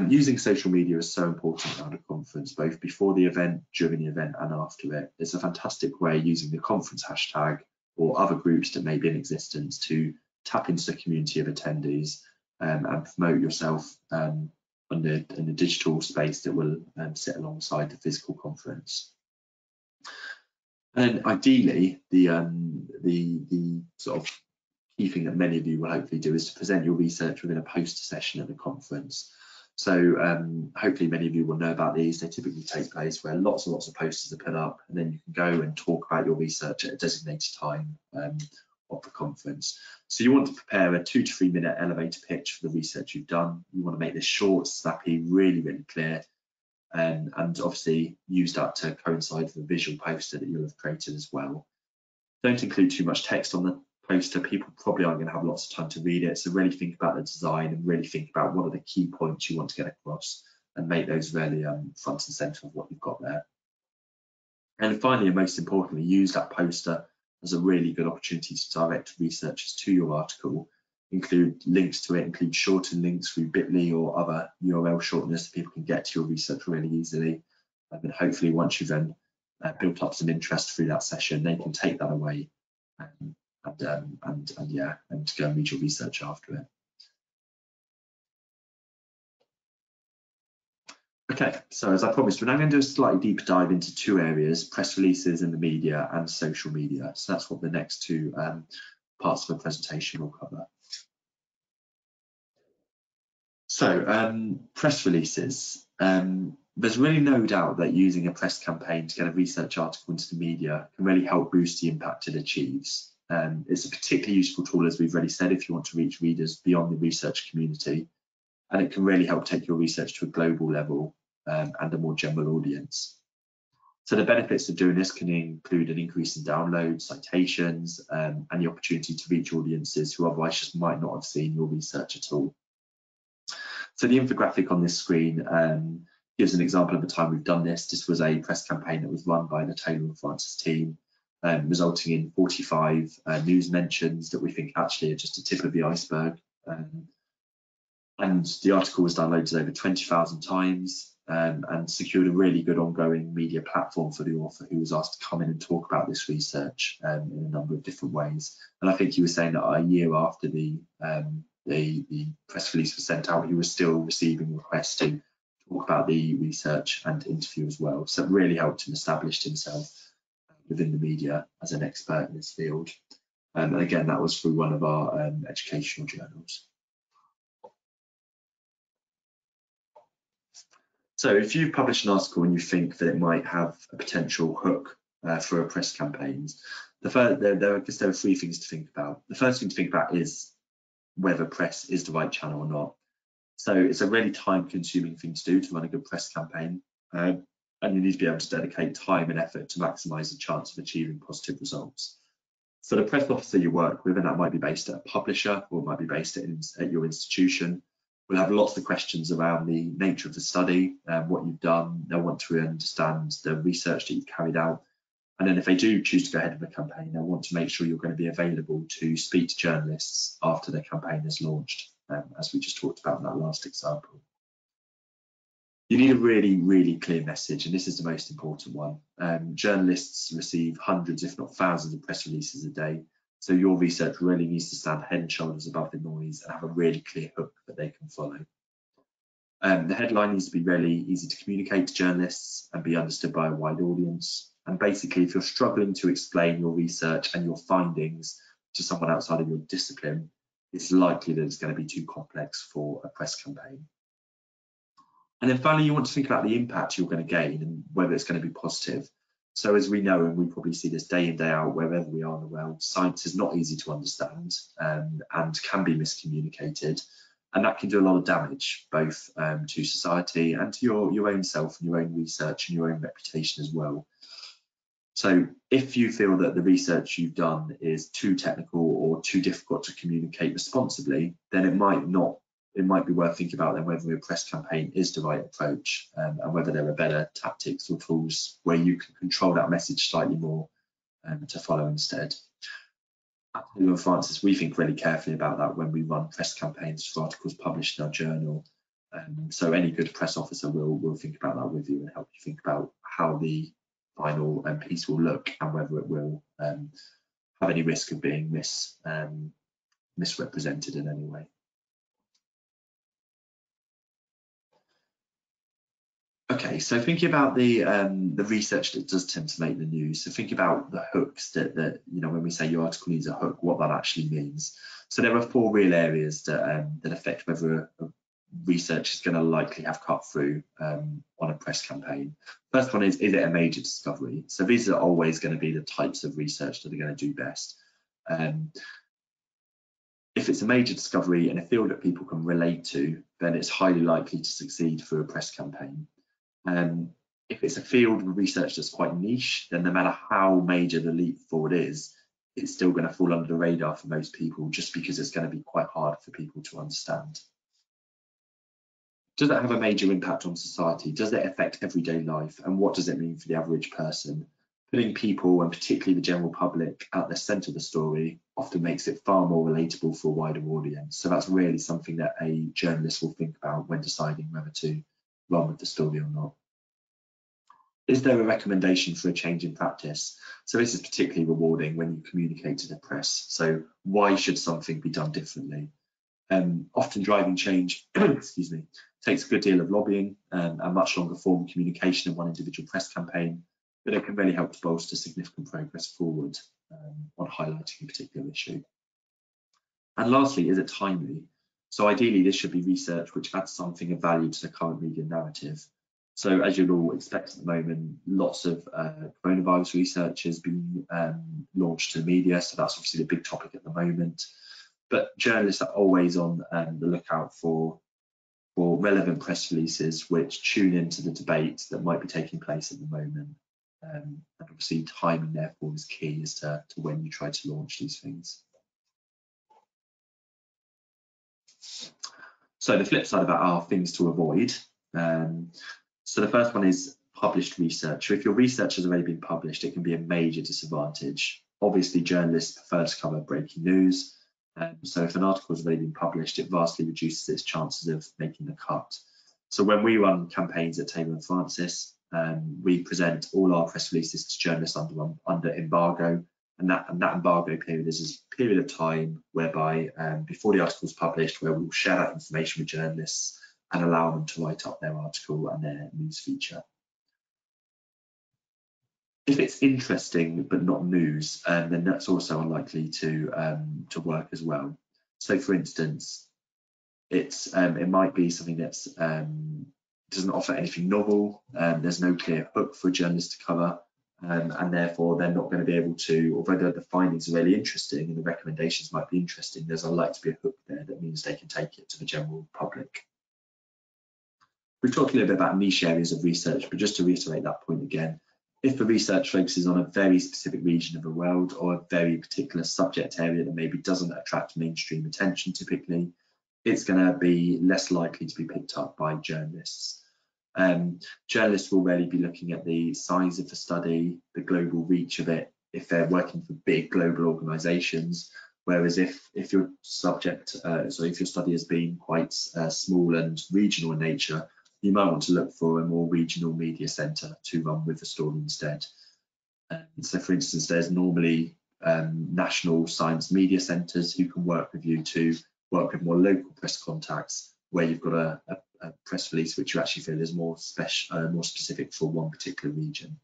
Using social media is so important around a conference, both before the event, during the event, and after it. It's a fantastic way, using the conference hashtag or other groups that may be in existence, to tap into the community of attendees and promote yourself in the digital space that will sit alongside the physical conference. And ideally, the sort of key thing that many of you will hopefully do is to present your research within a poster session at the conference. So hopefully many of you will know about these. They typically take place where lots and lots of posters are put up, and then you can go and talk about your research at a designated time of the conference. So you want to prepare a 2 to 3 minute elevator pitch for the research you've done. You want to make this short, snappy, really, really clear, and obviously use that to coincide with a visual poster that you'll have created as well. Don't include too much text on the poster. People probably aren't going to have lots of time to read it, so really think about the design and really think about what are the key points you want to get across, and make those really front and center of what you've got there. And finally, and most importantly, use that poster as a really good opportunity to direct researchers to your article. Include links to it, include shortened links through Bitly or other URL shorteners so people can get to your research really easily. And then hopefully once you've then built up some interest through that session, they can take that away and go and read your research after it. Okay, so as I promised, we're now going to do a slightly deeper dive into 2 areas: press releases in the media and social media. So that's what the next 2 parts of the presentation will cover. So press releases. There's really no doubt that using a press campaign to get a research article into the media can really help boost the impact it achieves. It's a particularly useful tool, as we've already said, if you want to reach readers beyond the research community, and it can really help take your research to a global level and a more general audience. So the benefits of doing this can include an increase in downloads, citations, and the opportunity to reach audiences who otherwise just might not have seen your research at all. So the infographic on this screen gives an example of the time we've done this. This was a press campaign that was run by the Taylor and Francis team, resulting in 45 news mentions that we think actually are just a tip of the iceberg. And the article was downloaded over 20,000 times and secured a really good ongoing media platform for the author, who was asked to come in and talk about this research in a number of different ways. And I think he was saying that a year after the press release was sent out, he was still receiving requests to talk about the research and interview as well. So it really helped him establish himself within the media as an expert in this field. And again, that was through one of our educational journals. So if you publish an article and you think that it might have a potential hook for a press campaigns, there are 3 things to think about. The first thing to think about is whether press is the right channel or not. So it's a really time-consuming thing to do to run a good press campaign, and you need to be able to dedicate time and effort to maximise the chance of achieving positive results. So the press officer you work with, and that might be based at a publisher or it might be based at your institution, will have lots of questions around the nature of the study, what you've done. They'll want to understand the research that you've carried out. And then if they do choose to go ahead with a campaign, they'll want to make sure you're going to be available to speak to journalists after the campaign is launched, as we just talked about in that last example. You need a really, really clear message, and this is the most important one. Journalists receive hundreds, if not thousands, of press releases a day. So your research really needs to stand head and shoulders above the noise and have a really clear hook that they can follow. The headline needs to be really easy to communicate to journalists and be understood by a wide audience. And basically, if you're struggling to explain your research and your findings to someone outside of your discipline, it's likely that it's going to be too complex for a press campaign. And then finally, you want to think about the impact you're going to gain and whether it's going to be positive. So as we know, and we probably see this day in, day out, wherever we are in the world, science is not easy to understand and can be miscommunicated. And that can do a lot of damage, both to society and to your own self and your own research and your own reputation as well. So if you feel that the research you've done is too technical or too difficult to communicate responsibly, then it might be worth thinking about then whether a press campaign is the right approach, and whether there are better tactics or tools where you can control that message slightly more to follow instead. At Taylor and Francis, we think really carefully about that when we run press campaigns for articles published in our journal. So any good press officer will think about that with you and help you think about how the final piece will look and whether it will have any risk of being misrepresented in any way. Okay, so thinking about the research that does tend to make the news, so think about the hooks that when we say your article needs a hook, what that actually means. So there are 4 real areas that affect whether research is going to likely have cut through on a press campaign. First one is it a major discovery? So these are always going to be the types of research that are going to do best. If it's a major discovery in a field that people can relate to, then it's highly likely to succeed through a press campaign. If it's a field of research that's quite niche, then no matter how major the leap forward is, it's still going to fall under the radar for most people, just because it's going to be quite hard for people to understand. Does that have a major impact on society? Does it affect everyday life? And what does it mean for the average person? Putting people, and particularly the general public, at the centre of the story often makes it far more relatable for a wider audience. So that's really something that a journalist will think about when deciding whether to run with the story or not. Is there a recommendation for a change in practice? So this is particularly rewarding when you communicate to the press. So why should something be done differently? Often driving change excuse me, takes a good deal of lobbying and much longer form communication in one individual press campaign, but it can really help to bolster significant progress forward on highlighting a particular issue. And lastly, is it timely? So ideally, this should be research which adds something of value to the current media narrative. So as you'd all expect at the moment, lots of coronavirus research has been launched to the media, so that's obviously the big topic at the moment. But journalists are always on the lookout for relevant press releases which tune into the debate that might be taking place at the moment. And obviously timing therefore is key as to when you try to launch these things. So the flip side of that are things to avoid. So the first one is published research. So if your research has already been published, it can be a major disadvantage. Obviously, journalists prefer to cover breaking news. So if an article has already been published, it vastly reduces its chances of making the cut. So when we run campaigns at Taylor & Francis, we present all our press releases to journalists under embargo, and that embargo period is a period of time whereby before the article is published, where we'll share that information with journalists and allow them to write up their article and their news feature. If it's interesting but not news, then that's also unlikely to work as well. So, for instance, it might be something that's doesn't offer anything novel. There's no clear hook for a journalist to cover, and therefore they're not going to be able to. Although the findings are really interesting and the recommendations might be interesting, there's unlikely to be a hook there that means they can take it to the general public. We've talked a little bit about niche areas of research, but just to reiterate that point again, if the research focuses on a very specific region of the world or a very particular subject area that maybe doesn't attract mainstream attention typically, it's going to be less likely to be picked up by journalists. Journalists will really be looking at the size of the study, the global reach of it, if they're working for big global organisations. Whereas if your subject, so if your study has been quite small and regional in nature, you might want to look for a more regional media centre to run with the story instead. So for instance, there's normally national science media centres who can work with you to work with more local press contacts, where you've got a press release which you actually feel is more specific for one particular region.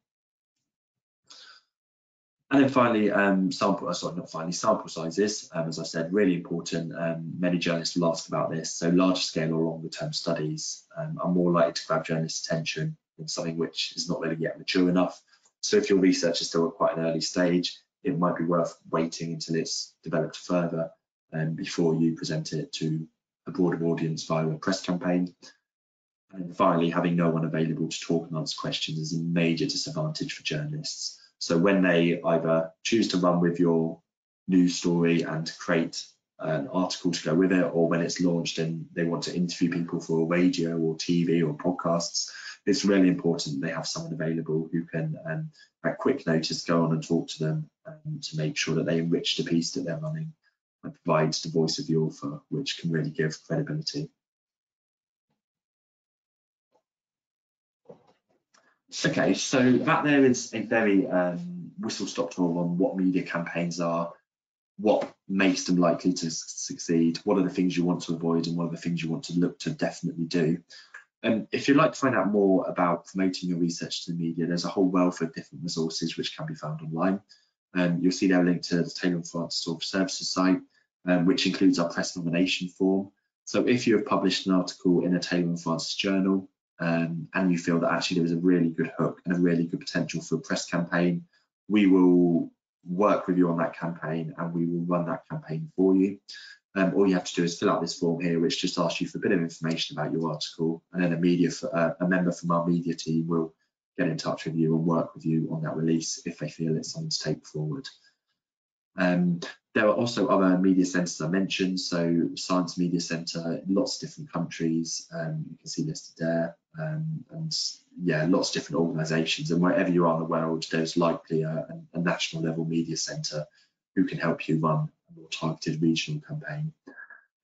And then finally, sample sizes, as I said, really important. Many journalists will ask about this. So large scale or longer term studies are more likely to grab journalists' attention than something which is not really yet mature enough. So if your research is still at quite an early stage, it might be worth waiting until it's developed further before you present it to a broader audience via a press campaign. And then finally, having no one available to talk and answer questions is a major disadvantage for journalists. So when they either choose to run with your news story and create an article to go with it, or when it's launched and they want to interview people for radio or TV or podcasts, it's really important they have someone available who can, at quick notice, go on and talk to them to make sure that they enrich the piece that they're running and provides the voice of the author, which can really give credibility. Okay, so that there is a very whistle-stop tour on what media campaigns are, what makes them likely to succeed, what are the things you want to avoid, and what are the things you want to look to definitely do. And if you'd like to find out more about promoting your research to the media, there's a whole wealth of different resources which can be found online. You'll see there a link to the Taylor & Francis Services site, which includes our press nomination form. So if you have published an article in a Taylor and Francis journal and you feel that actually there is a really good hook and a really good potential for a press campaign, we will work with you on that campaign and we will run that campaign for you. All you have to do is fill out this form here, which just asks you for a bit of information about your article, and then a member from our media team will get in touch with you and work with you on that release if they feel it's something to take forward. There are also other media centres I mentioned, so Science Media Centre, lots of different countries, you can see listed there, and yeah, lots of different organisations, and wherever you are in the world, there's likely a national level media centre who can help you run a more targeted regional campaign.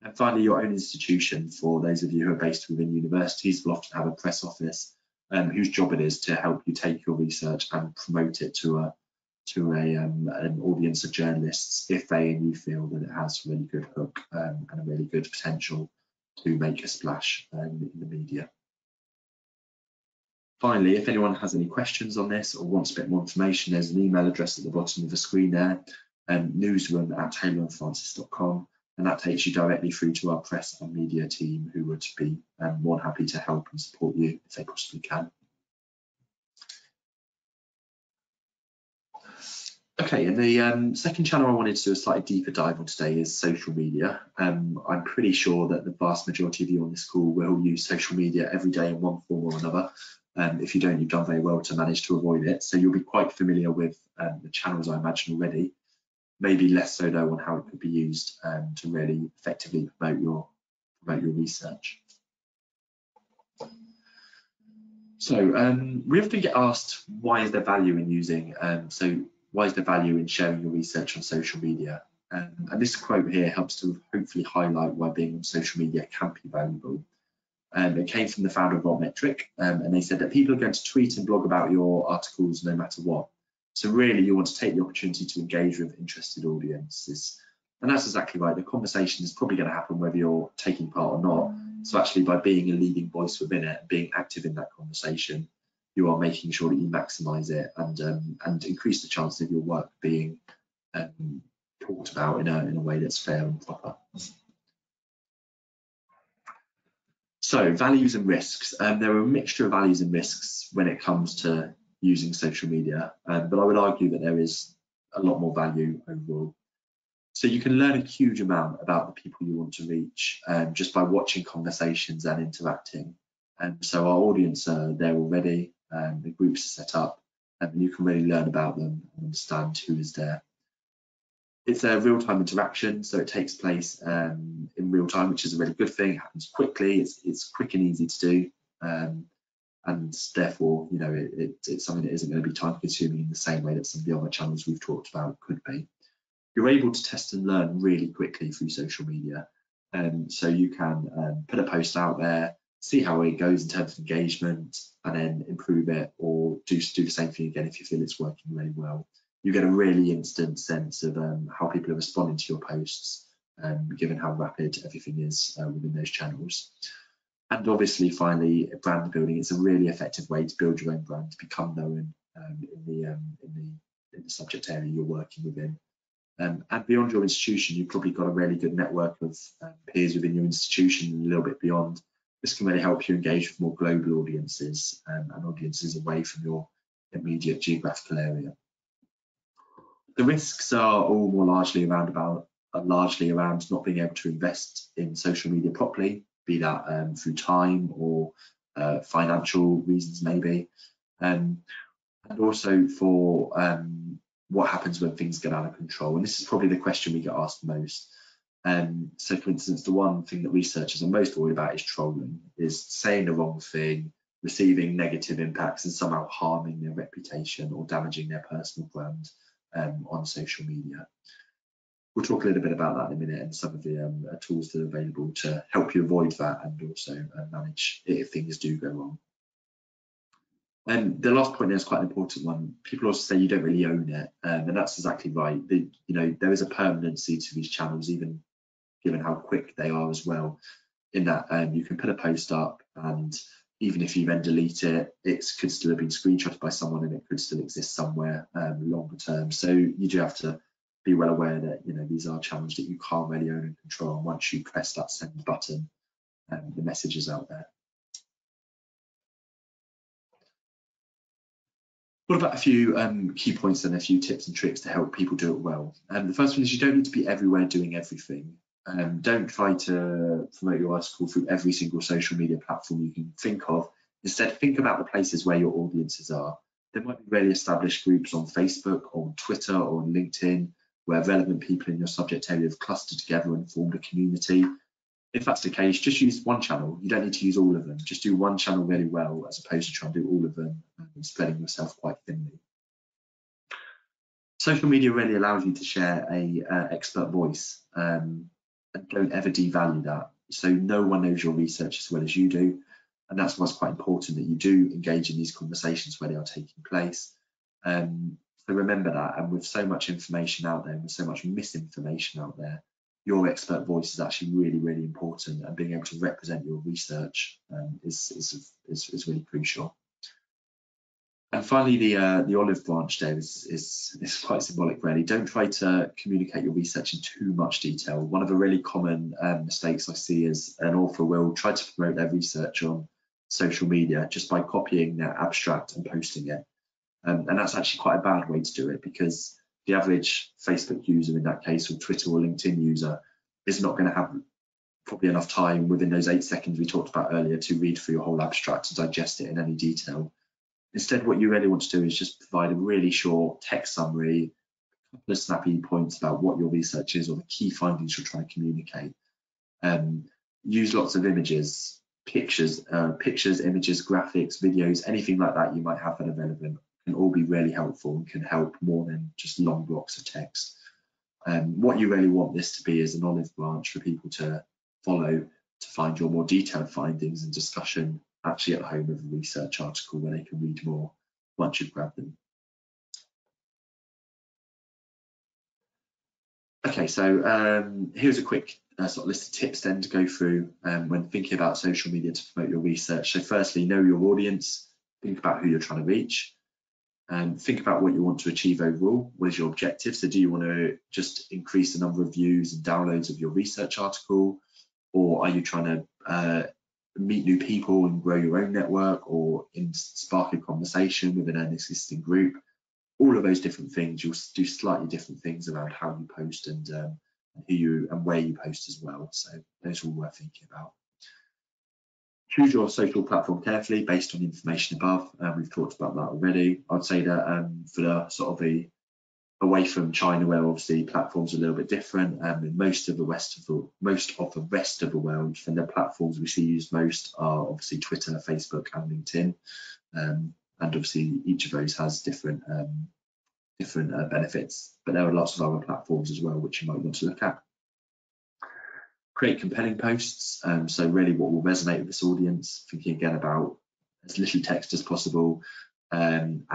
And finally, your own institution, for those of you who are based within universities, will often have a press office whose job it is to help you take your research and promote it to an audience of journalists if they and you feel that it has a really good hook and a really good potential to make a splash in the media. Finally, if anyone has any questions on this or wants a bit more information, there's an email address at the bottom of the screen there, newsroom@taylorandfrancis.com, and that takes you directly through to our press and media team, who would be more than happy to help and support you if they possibly can. Okay, and the second channel I wanted to do a slightly deeper dive on today is social media. I'm pretty sure that the vast majority of you on this call will use social media every day in one form or another. If you don't, you've done very well to manage to avoid it. So you'll be quite familiar with the channels, I imagine, already. Maybe less so though on how it could be used to really effectively promote your research. So we often get asked, why is there value in using why is there value in sharing your research on social media? And this quote here helps to hopefully highlight why being on social media can be valuable. It came from the founder of Altmetric, and they said that people are going to tweet and blog about your articles no matter what. So really, you want to take the opportunity to engage with interested audiences. And that's exactly right. The conversation is probably going to happen whether you're taking part or not. So actually, by being a leading voice within it, being active in that conversation, you are making sure that you maximise it and increase the chances of your work being talked about in a way that's fair and proper. So values and risks. There are a mixture of values and risks when it comes to using social media, but I would argue that there is a lot more value overall. So you can learn a huge amount about the people you want to reach just by watching conversations and interacting. And so our audience are there already, the groups are set up, and you can really learn about them and understand who is there. It's a real-time interaction, so it takes place in real time, which is a really good thing. It happens quickly, it's quick and easy to do, and therefore, you know, it's something that isn't going to be time-consuming in the same way that some of the other channels we've talked about could be. You're able to test and learn really quickly through social media, so you can put a post out there, see how it goes in terms of engagement, and then improve it, or do the same thing again if you feel it's working really well. You get a really instant sense of how people are responding to your posts, given how rapid everything is within those channels. And obviously, finally, brand building. It's a really effective way to build your own brand, to become known in the subject area you're working within. And beyond your institution, you've probably got a really good network of peers within your institution and a little bit beyond. This can really help you engage with more global audiences and audiences away from your immediate geographical area. The risks are all largely around not being able to invest in social media properly, be that through time or financial reasons maybe, and also for what happens when things get out of control. And this is probably the question we get asked most. So for instance, the one thing that researchers are most worried about is trolling, is saying the wrong thing, receiving negative impacts and somehow harming their reputation or damaging their personal brand on social media. We'll talk a little bit about that in a minute and some of the tools that are available to help you avoid that and also manage it if things do go wrong. And the last point there is quite an important one. People also say you don't really own it, and that's exactly right. You know, there is a permanency to these channels, even given how quick they are as well, in that you can put a post up and even if you then delete it, it could still have been screenshotted by someone and it could still exist somewhere longer term. So you do have to be well aware that these are channels that you can't really own and control. And once you press that send button, the message is out there. What about a few key points and a few tips and tricks to help people do it well? The first one is you don't need to be everywhere doing everything. Don't try to promote your article through every single social media platform you can think of. Instead, think about the places where your audiences are. There might be really established groups on Facebook, or on Twitter, or on LinkedIn, where relevant people in your subject area have clustered together and formed a community. If that's the case, just use one channel. You don't need to use all of them. Just do one channel really well, as opposed to trying to do all of them and spreading yourself quite thinly. Social media really allows you to share a expert voice, and don't ever devalue that. So no one knows your research as well as you do, and that's why it's quite important that you do engage in these conversations where they are taking place. So remember that, and with so much information out there and with so much misinformation out there, your expert voice is actually really, really important, and being able to represent your research is really crucial. And finally, the olive branch there is quite symbolic, really. Don't try to communicate your research in too much detail. One of the really common mistakes I see is an author will try to promote their research on social media just by copying their abstract and posting it. And that's actually quite a bad way to do it, because the average Facebook user in that case, or Twitter or LinkedIn user, is not going to have probably enough time within those 8 seconds we talked about earlier to read through your whole abstract and digest it in any detail. Instead, what you really want to do is just provide a really short text summary, a couple of snappy points about what your research is or the key findings you're trying to communicate. Use lots of images, pictures, images, graphics, videos, anything like that you might have that are relevant can all be really helpful and can help more than just long blocks of text. What you really want this to be is an olive branch for people to follow to find your more detailed findings and discussion actually at home of a research article where they can read more once you've grabbed them. Okay, so here's a quick sort of list of tips then to go through when thinking about social media to promote your research. So firstly, know your audience, think about who you're trying to reach, and think about what you want to achieve overall. What is your objective? So do you want to just increase the number of views and downloads of your research article, or are you trying to meet new people and grow your own network, or spark a conversation within an existing group? All of those different things, you'll do slightly different things around how you post and who you and where you post as well. So those are all worth thinking about. Choose your social platform carefully based on the information above. We've talked about that already. I'd say that for the sort of the away from China, where obviously platforms are a little bit different, in most of the rest of the world, then the platforms we see used most are obviously Twitter, Facebook, and LinkedIn. And obviously each of those has different benefits, but there are lots of other platforms as well which you might want to look at. Create compelling posts, so really what will resonate with this audience, thinking again about as little text as possible, and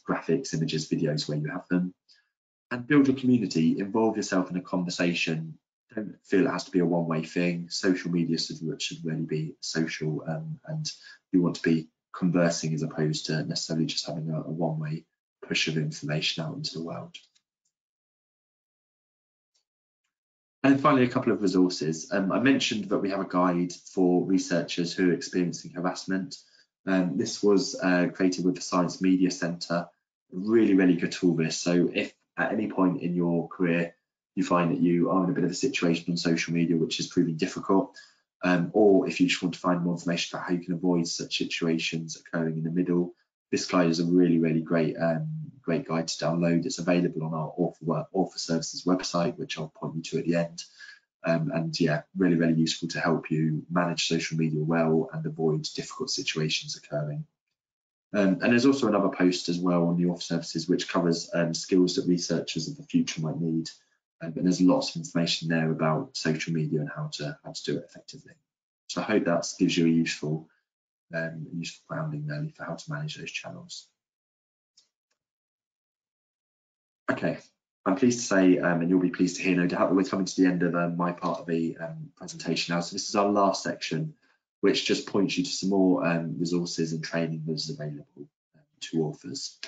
graphics, images, videos where you have them. And build your community, involve yourself in a conversation. Don't feel it has to be a one-way thing. Social media should really be social, and you want to be conversing as opposed to necessarily just having a one-way push of information out into the world. And then finally, a couple of resources. I mentioned that we have a guide for researchers who are experiencing harassment. This was created with the Science Media Centre. Really, really good tool, this. So if at any point in your career you find that you are in a bit of a situation on social media which is proving difficult, or if you just want to find more information about how you can avoid such situations occurring in the middle, this guide is a really, really great guide to download. It's available on our Author Services website, which I'll point you to at the end. And yeah, really, really useful to help you manage social media well and avoid difficult situations occurring. And there's also another post as well on the Author Services which covers skills that researchers of the future might need. And there's lots of information there about social media and how to do it effectively. So I hope that gives you a useful grounding really for how to manage those channels. Okay, I'm pleased to say, and you'll be pleased to hear, no doubt, that we're coming to the end of my part of the presentation now. So this is our last section, which just points you to some more resources and training that is available to authors.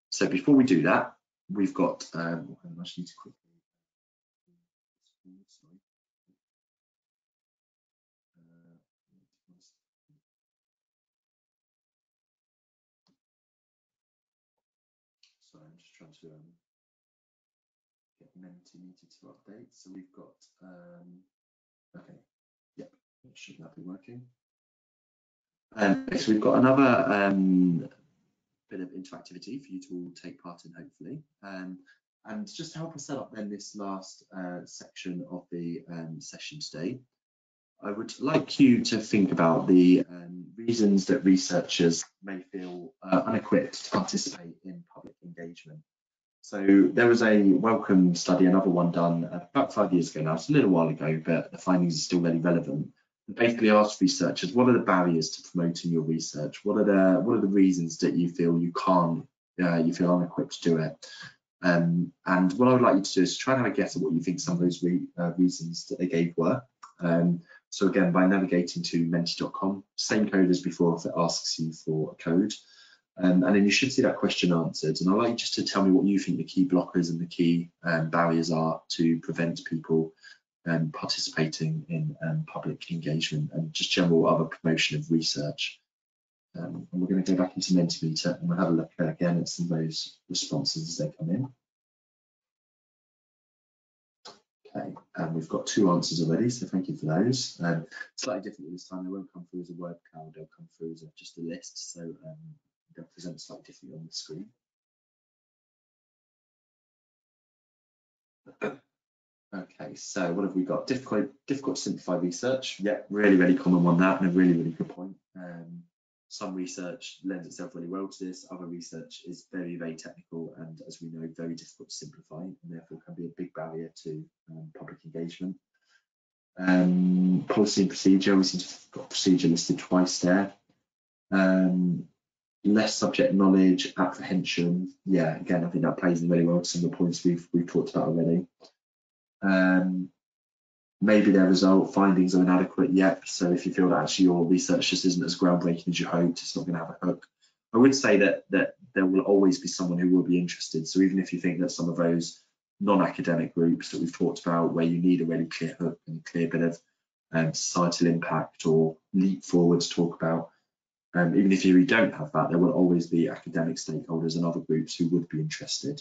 So before we do that, we've got, I just need to quickly, sorry. Sorry, I'm just trying to get Mentimeter to update. So we've got, okay, yep, should that be working? So we've got another bit of interactivity for you to all take part in, hopefully. And just to help us set up then this last section of the session today, I would like you to think about the reasons that researchers may feel unequipped to participate in public engagement. So there was a Wellcome study, another one done about 5 years ago now. It's a little while ago, but the findings are still very relevant. And basically asked researchers, what are the barriers to promoting your research? What are the reasons that you feel you can't, you feel unequipped to do it? And what I would like you to do is try and have a guess at what you think some of those reasons that they gave were. So again, by navigating to menti.com, same code as before if it asks you for a code. And then you should see that question answered. And I'd like you just to tell me what you think the key blockers and the key barriers are to prevent people participating in public engagement and just general other promotion of research. And we're going to go back into Mentimeter and we'll have a look again at some of those responses as they come in. Okay, and we've got 2 answers already, so thank you for those. Slightly different this time, they won't come through as a word cloud, they'll come through as just a list, so they'll present slightly differently on the screen. Okay, so what have we got? Difficult to simplify research. Yeah, really common one, that, and a really good point. Some research lends itself really well to this. Other research is very technical and, as we know, very difficult to simplify, and therefore can be a big barrier to public engagement. Policy and procedure, we seem to have got procedure listed twice there. Less subject knowledge, apprehension. Yeah, again, I think that plays in really well to some of the points we've talked about already. Maybe their result findings are inadequate yet. So if you feel that actually your research just isn't as groundbreaking as you hoped, it's not going to have a hook. I would say that there will always be someone who will be interested. So even if you think that some of those non-academic groups that we've talked about, where you need a really clear hook and a clear bit of societal impact or leap forward to talk about, even if you don't have that, there will always be academic stakeholders and other groups who would be interested.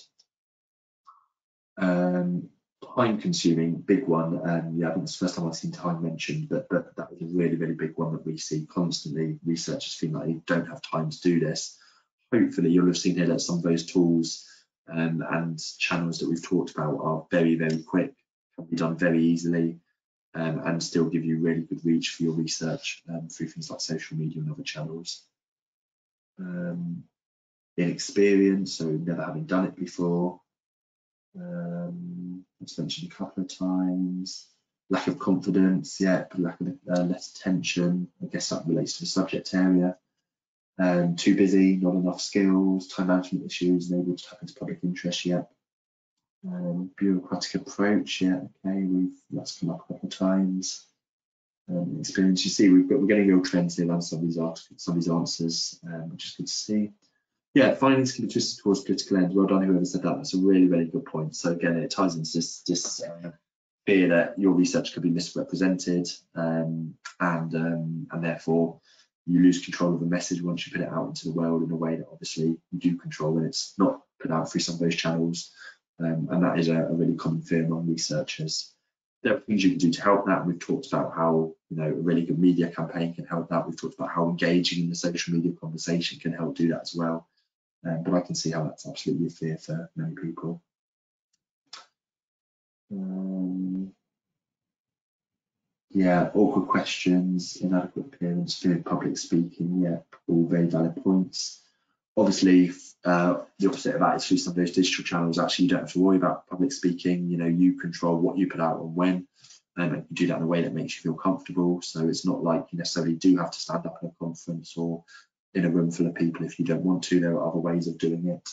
Time consuming, big one. Yeah, I think it's the first time I've seen time mentioned, but that was a really big one that we see constantly. Researchers feel like they don't have time to do this. Hopefully you'll have seen here that some of those tools and channels that we've talked about are very quick, can be done very easily, and still give you really good reach for your research through things like social media and other channels. Inexperience, so never having done it before. It's mentioned a couple of times. Lack of confidence, yeah, lack of less attention. I guess that relates to the subject area. Too busy, not enough skills, time management issues, unable to tap into public interest yet. Bureaucratic approach, yeah, okay, that's come up a couple of times. Experience, you see, we're getting real trends here around some of these answers, which is good to see. Yeah, findings can be twisted towards political ends. Well done, whoever said that. That's a really good point. So again, it ties into this fear that your research could be misrepresented, and therefore you lose control of the message once you put it out into the world in a way that obviously you do control when it's not put out through some of those channels. And that is a really common fear among researchers. There are things you can do to help that. We've talked about how a really good media campaign can help that. We've talked about how engaging in the social media conversation can help do that as well. But I can see how that's absolutely a fear for many people. Yeah, awkward questions, inadequate appearance, fear of public speaking, yeah, all very valid points. Obviously, the opposite of that is through some of those digital channels, actually you don't have to worry about public speaking. You control what you put out and when, and you do that in a way that makes you feel comfortable. So it's not like you necessarily do have to stand up in a conference or in a room full of people if you don't want to. There are other ways of doing it.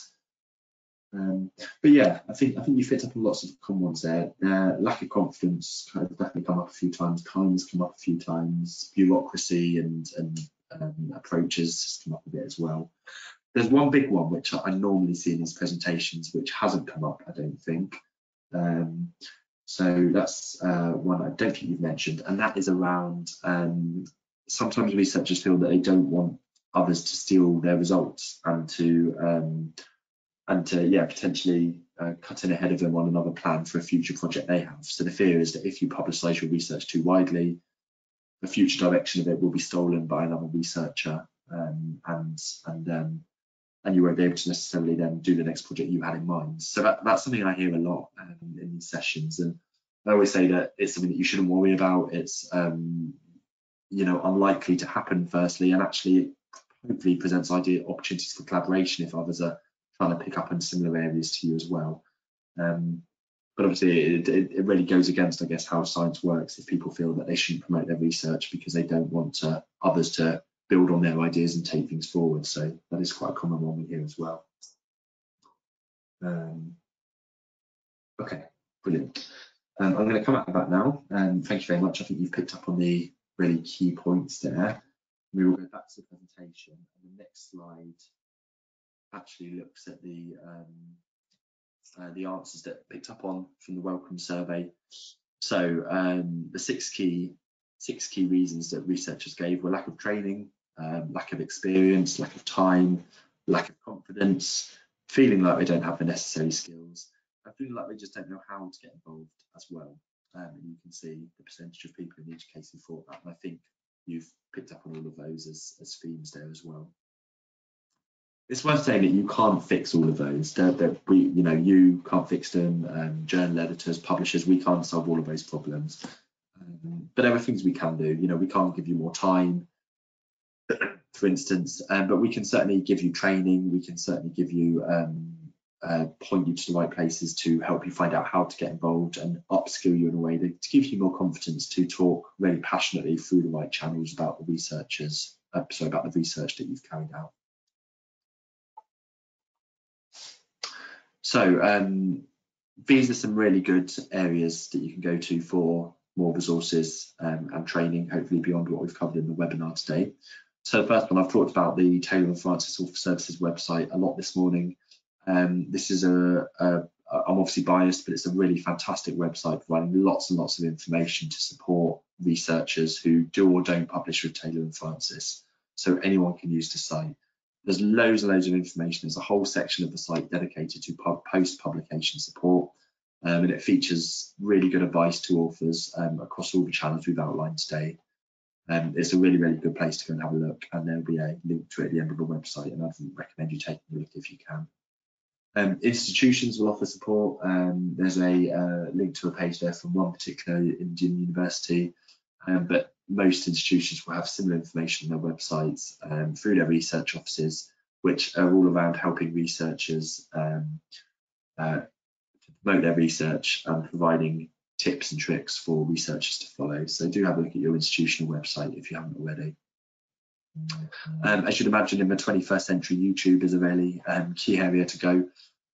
But yeah, I think you picked up on lots of common ones there. Lack of confidence kind of definitely come up a few times. Time has come up a few times. Bureaucracy and approaches has come up a bit as well. There's one big one which I normally see in these presentations, which hasn't come up, I don't think. So that's one I don't think you've mentioned, and that is around sometimes researchers feel that they don't want others to steal their results and to potentially cut in ahead of them on another plan for a future project they have. So the fear is that if you publicise your research too widely, the future direction of it will be stolen by another researcher, and you won't be able to necessarily then do the next project you had in mind. So that's something I hear a lot in these sessions, and I always say that it's something that you shouldn't worry about. It's unlikely to happen firstly, and actually hopefully presents opportunities for collaboration if others are trying to pick up in similar areas to you as well. But obviously it really goes against, I guess, how science works if people feel that they shouldn't promote their research because they don't want others to build on their ideas and take things forward. So that is quite a common one we hear as well. Okay, brilliant. I'm going to come out of that now. Thank you very much. I think you've picked up on the really key points there. We will go back to the presentation, and the next slide actually looks at the answers that picked up on from the Wellcome survey. So the six key reasons that researchers gave were lack of training, lack of experience, lack of time, lack of confidence, feeling like they don't have the necessary skills, and feeling like they just don't know how to get involved as well. And you can see the percentage of people in each case who thought that, and I think you've picked up on all of those as themes there as well. It's worth saying that you can't fix all of those. You can't fix them. Journal editors, publishers, we can't solve all of those problems. But there are things we can do. We can't give you more time, for instance, but we can certainly give you training. We can certainly give you point you to the right places to help you find out how to get involved and upskill you in a way that gives you more confidence to talk really passionately through the right channels about the research that you've carried out. So these are some really good areas that you can go to for more resources and training, hopefully beyond what we've covered in the webinar today. So the first one, I've talked about the Taylor & Francis Author Services website a lot this morning. This is I'm obviously biased, but it's a really fantastic website providing lots and lots of information to support researchers who do or don't publish with Taylor & Francis. So anyone can use the site. There's loads and loads of information. There's a whole section of the site dedicated to post-publication support, and it features really good advice to authors across all the channels we've outlined today. It's a really, really good place to go and have a look, and there'll be a link to it at the end of the website, and I'd recommend you taking a look if you can. Institutions will offer support. There's a link to a page there from one particular Indian university, but most institutions will have similar information on their websites through their research offices, which are all around helping researchers to promote their research and providing tips and tricks for researchers to follow. So do have a look at your institutional website if you haven't already. As you'd imagine, in the 21st century, YouTube is a really key area to go.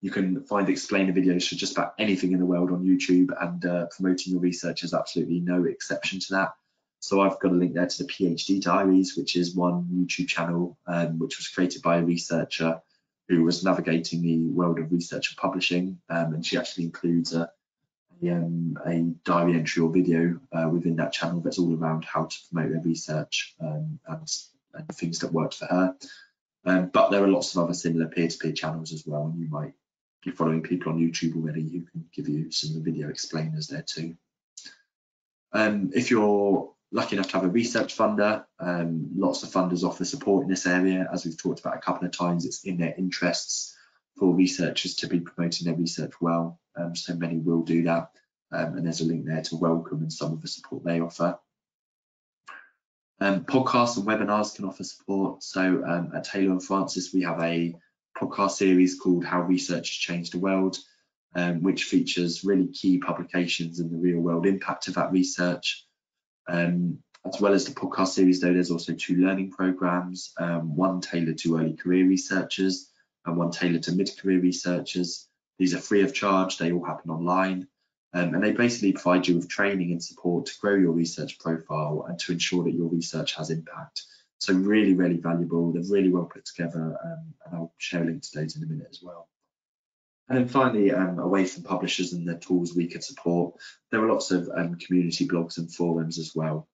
You can find explainer videos for just about anything in the world on YouTube, and promoting your research is absolutely no exception to that. So I've got a link there to the PhD Diaries, which is one YouTube channel which was created by a researcher who was navigating the world of research and publishing, and she actually includes a diary entry or video within that channel that's all around how to promote their research and things that worked for her. But there are lots of other similar peer-to-peer channels as well, and you might be following people on YouTube already who can give you some video explainers there too. If you're lucky enough to have a research funder, lots of funders offer support in this area. As we've talked about a couple of times, it's in their interests for researchers to be promoting their research well, so many will do that, and there's a link there to Wellcome and some of the support they offer. Podcasts and webinars can offer support. So at Taylor & Francis, we have a podcast series called How Research Has Changed the World, which features really key publications and the real world impact of that research. As well as the podcast series, though, there's also 2 learning programs, one tailored to early career researchers and one tailored to mid-career researchers. These are free of charge, they all happen online, and they basically provide you with training and support to grow your research profile and to ensure that your research has impact. So really, really valuable. They're really well put together, and I'll share a link to those in a minute as well. And then finally, away from publishers and the tools we could support, there are lots of community blogs and forums as well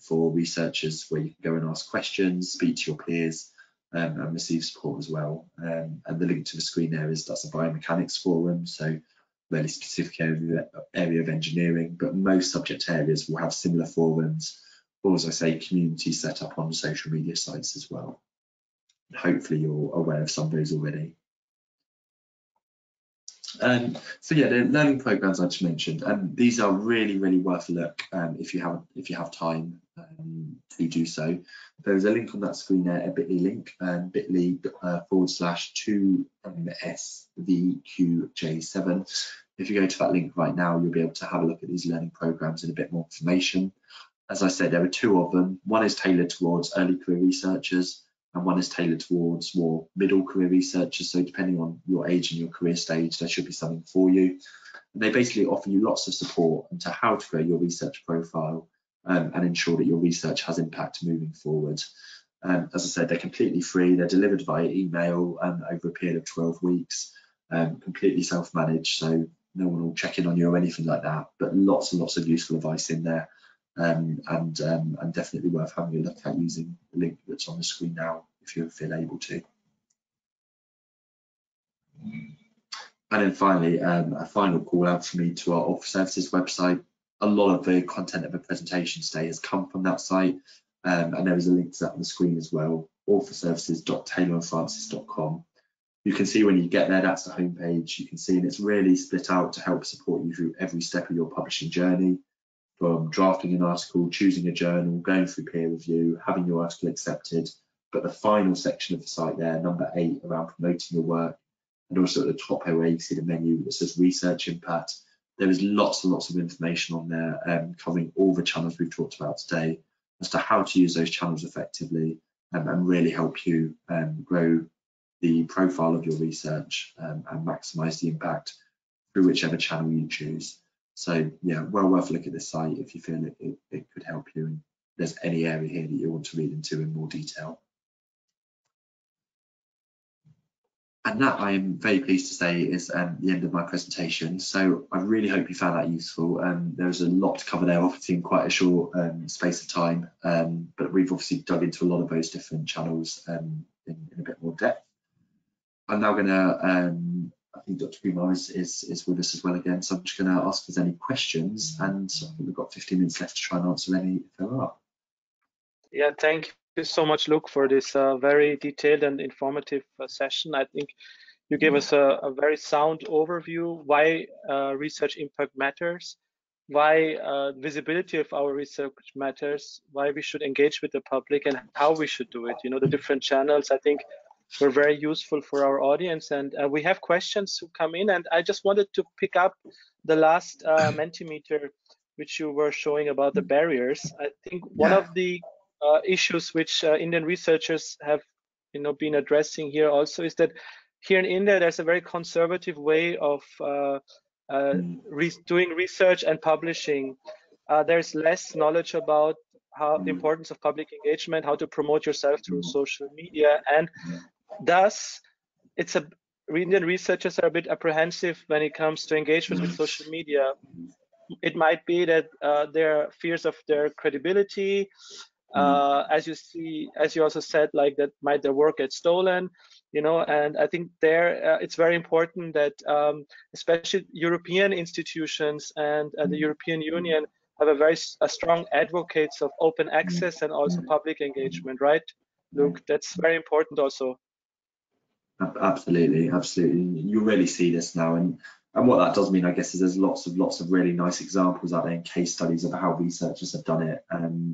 for researchers, where you can go and ask questions, speak to your peers, and receive support as well. And the link to the screen there that's a biomechanics forum, so really specific area of engineering, but most subject areas will have similar forums, or as I say, communities set up on social media sites as well. Hopefully you're aware of some of those already. So yeah, the learning programs I just mentioned, these are really, really worth a look if you have time to do so. There's a link on that screen there, a bit.ly link, bit.ly/2MSVQJ7. If you go to that link right now, you'll be able to have a look at these learning programs in a bit more information. As I said, there are two of them. One is tailored towards early career researchers, and one is tailored towards more middle career researchers. So depending on your age and your career stage, there should be something for you. And they basically offer you lots of support into how to grow your research profile and ensure that your research has impact moving forward. As I said, they're completely free. They're delivered via email over a period of 12 weeks, completely self-managed. So no one will check in on you or anything like that, but lots and lots of useful advice in there. And definitely worth having a look at using the link that's on the screen now if you feel able to. And then finally, a final call out for me to our Author Services website. A lot of the content of the presentation today has come from that site, and there is a link to that on the screen as well, authorservices.taylorandfrancis.com. You can see when you get there, that's the homepage. You can see, and it's really split out to help support you through every step of your publishing journey, from drafting an article, choosing a journal, going through peer review, having your article accepted. But the final section of the site there, number 8, around promoting your work, and also at the top where you see the menu that says research impact, there is lots and lots of information on there covering all the channels we've talked about today as to how to use those channels effectively and really help you grow the profile of your research and maximise the impact through whichever channel you choose. So yeah, well worth a look at this site if you feel it could help you and there's any area here that you want to read into in more detail. And that, I am very pleased to say, is the end of my presentation. So I really hope you found that useful. There's a lot to cover there, obviously in quite a short space of time, but we've obviously dug into a lot of those different channels in a bit more depth. I'm now going to, I think Dr. Kumar is with us as well again, so I'm just going to ask if there's any questions, and I think we've got 15 minutes left to try and answer any if there are. Yeah, thank you so much, Luke, for this very detailed and informative session. I think you gave us a very sound overview why research impact matters, why visibility of our research matters, why we should engage with the public, and how we should do it. You know, the different channels, I think, were very useful for our audience. And we have questions who come in, and I just wanted to pick up the last Mentimeter, which you were showing about the barriers. I think one of the issues which Indian researchers have, you know, been addressing here also is that here in India there's a very conservative way of doing research and publishing. There's less knowledge about how the importance of public engagement, how to promote yourself through social media, and thus Indian researchers are a bit apprehensive when it comes to engagement with social media. It might be that there are fears of their credibility. As you also said, like that might their work get stolen, you know, and I think there it's very important that especially European institutions and the European Union have a strong advocates of open access and also public engagement, right, Luke? That's very important also. Absolutely, absolutely. You really see this now, and what that does mean, I guess, is there's lots of really nice examples out there and case studies of how researchers have done it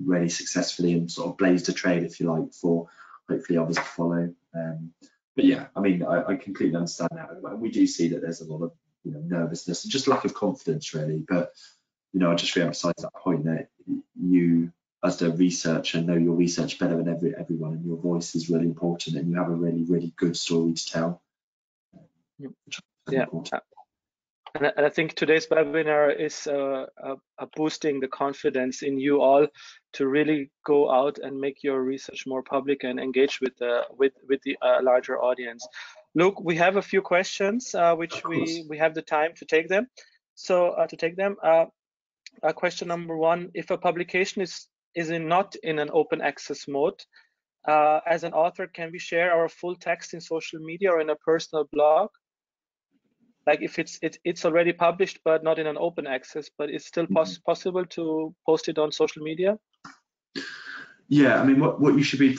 really successfully and sort of blazed a trail, if you like, for hopefully others to follow. But yeah, I mean, I completely understand that. We do see that there's a lot of, you know, nervousness and just lack of confidence, really. But you know, I just re-emphasize that point that you, as the researcher, know your research better than everyone, and your voice is really important, and you have a really good story to tell. Yeah, And I think today's webinar is boosting the confidence in you all to really go out and make your research more public and engage with the larger audience. Luke, we have a few questions which we have the time to take them. So question number one: if a publication is not in an open access mode, as an author, can we share our full text in social media or in a personal blog? Like if it's already published but not in an open access, but it's still possible to post it on social media? Yeah, I mean, what you should be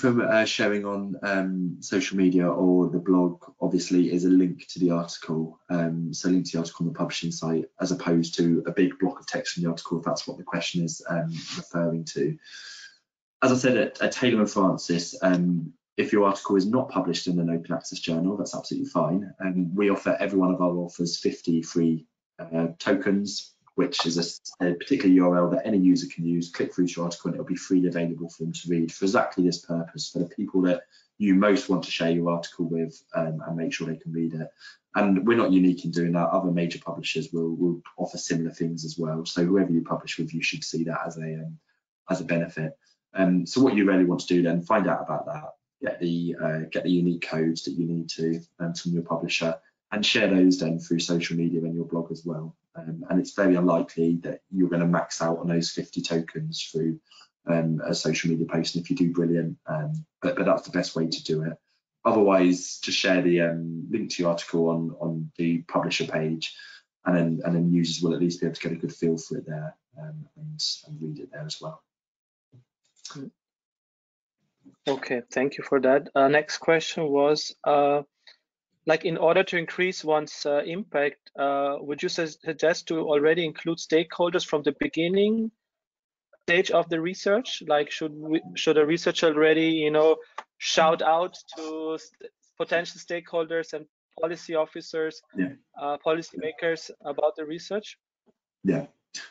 sharing on social media or the blog, obviously, is a link to the article. So link to the article on the publishing site, as opposed to a big block of text from the article, if that's what the question is referring to. As I said at Taylor and Francis, if your article is not published in an open access journal, that's absolutely fine. And we offer every one of our authors 50 free tokens, which is a particular URL that any user can use. Click through your article and it'll be freely available for them to read for exactly this purpose, for the people that you most want to share your article with and make sure they can read it. And we're not unique in doing that. Other major publishers will offer similar things as well. So whoever you publish with, you should see that as a benefit. So what you really want to do then, find out about that. Get the unique codes that you need to from your publisher, and share those then through social media and your blog as well. And it's very unlikely that you're going to max out on those 50 tokens through a social media post. And if you do, brilliant. But that's the best way to do it. Otherwise, just share the link to your article on the publisher page, and then users will at least be able to get a good feel for it there and read it there as well. Okay, thank you for that. Next question was, like, in order to increase one's impact, would you suggest to already include stakeholders from the beginning stage of the research? Like, should a researcher already, shout out to potential stakeholders and policy officers, policymakers about the research? Yeah.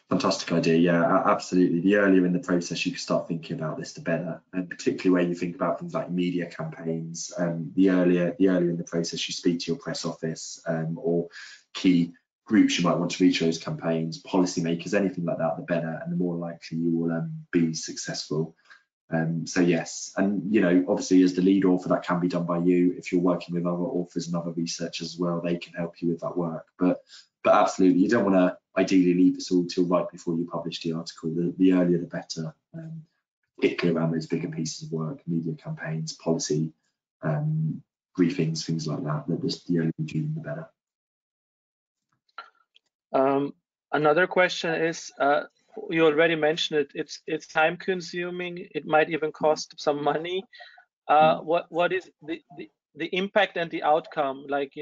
Fantastic idea. Yeah, absolutely. The earlier in the process you can start thinking about this, the better. And particularly where you think about things like media campaigns, the earlier in the process you speak to your press office or key groups you might want to reach those campaigns, policymakers, anything like that, the better, and the more likely you will be successful. So yes, and obviously as the lead author, that can be done by you. If you're working with other authors and other researchers as well, they can help you with that work. But absolutely, you don't want to ideally leave this all till right before you publish the article. The earlier the better, particularly around those bigger pieces of work, media campaigns, policy briefings, things like that. The earlier you do, the better. Another question is, you already mentioned it. It's time consuming. It might even cost some money. What is the impact and the outcome? Like,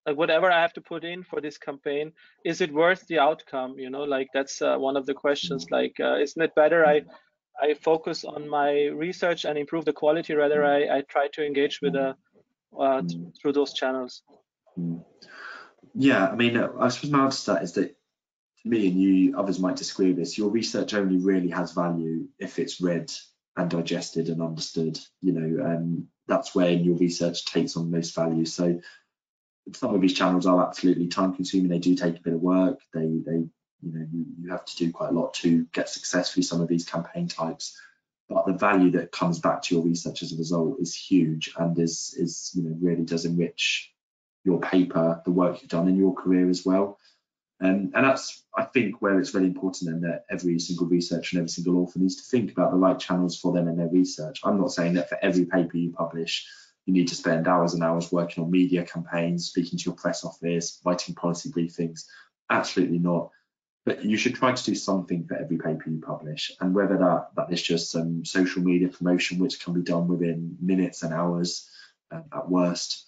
like whatever I have to put in for this campaign, is it worth the outcome? Like that's one of the questions. Like, isn't it better I focus on my research and improve the quality, rather I try to engage with through those channels? Yeah, I mean, I suppose my answer to that is that, to me, and you others might disagree with this, your research only really has value if it's read and digested and understood. That's where your research takes on most value. So some of these channels are absolutely time consuming. They do take a bit of work. You have to do quite a lot to get success through some of these campaign types, but the value that comes back to your research as a result is huge, and is really does enrich your paper, the work you've done in your career as well. And that's, I think, where it's really important then that every single researcher and every single author needs to think about the right channels for them in their research. I'm not saying that for every paper you publish you need to spend hours and hours working on media campaigns, speaking to your press office, writing policy briefings. Absolutely not. But you should try to do something for every paper you publish, and whether that is just some social media promotion, which can be done within minutes and hours at worst,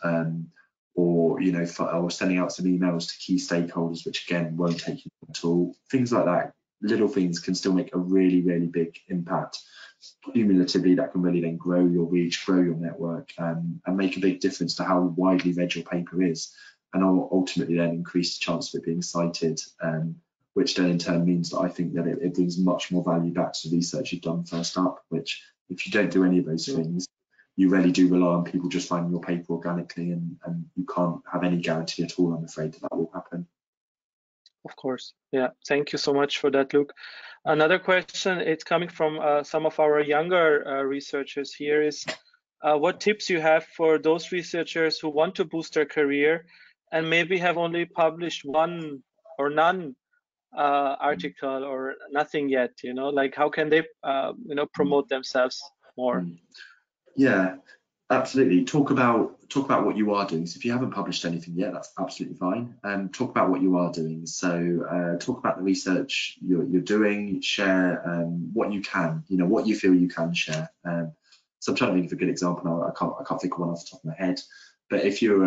or or sending out some emails to key stakeholders, which again won't take you at all. Things like that, little things can still make a really, really big impact. Cumulatively, that can really then grow your reach, grow your network, and make a big difference to how widely read your paper is, and ultimately then increase the chance of it being cited, which then in turn means that I think that it brings much more value back to the research you've done first up, which if you don't do any of those things, you really do rely on people just finding your paper organically, and you can't have any guarantee at all, I'm afraid, that will happen. Of course. Yeah. Thank you so much for that, Luke. Another question, it's coming from some of our younger researchers here, is what tips you have for those researchers who want to boost their career and maybe have only published one or none article or nothing yet, you know, like how can they, you know, promote themselves more? Yeah, absolutely. Talk about what you are doing. So if you haven't published anything yet, that's absolutely fine. Talk about what you are doing. So talk about the research you're doing. Share what you can. You know, what you feel you can share. So I'm trying to think of a good example. I can't think of one off the top of my head. But if you're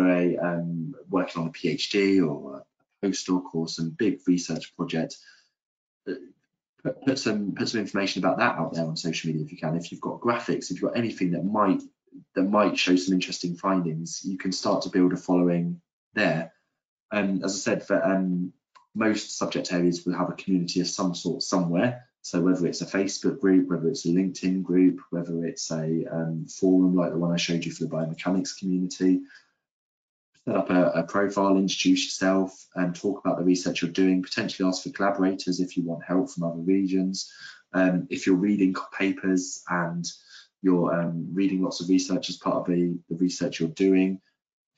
working on a PhD or a postdoc or some big research project, put some information about that out there on social media if you can. If you've got graphics, if you've got anything that might show some interesting findings, you can start to build a following there. As I said, for most subject areas will have a community of some sort somewhere. So whether it's a Facebook group, whether it's a LinkedIn group, whether it's a forum like the one I showed you for the biomechanics community, set up a profile, introduce yourself, and talk about the research you're doing. Potentially ask for collaborators if you want help from other regions. If you're reading papers and you're reading lots of research as part of the research you're doing,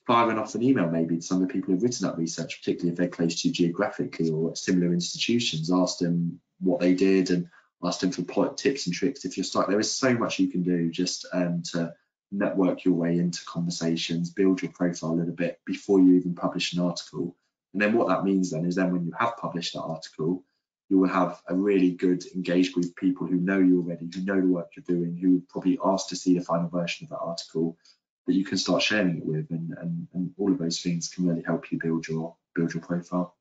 firing off an email maybe to some of the people who've written that research, particularly if they're close to you geographically or at similar institutions. Ask them what they did and ask them for tips and tricks if you're stuck. There is so much you can do just to network your way into conversations, build your profile a little bit before you even publish an article. And then what that means then is then when you have published that article, you will have a really good engaged group of people who know you already, who know the work you're doing, who probably asked to see the final version of that article that you can start sharing it with, and all of those things can really help you build your profile.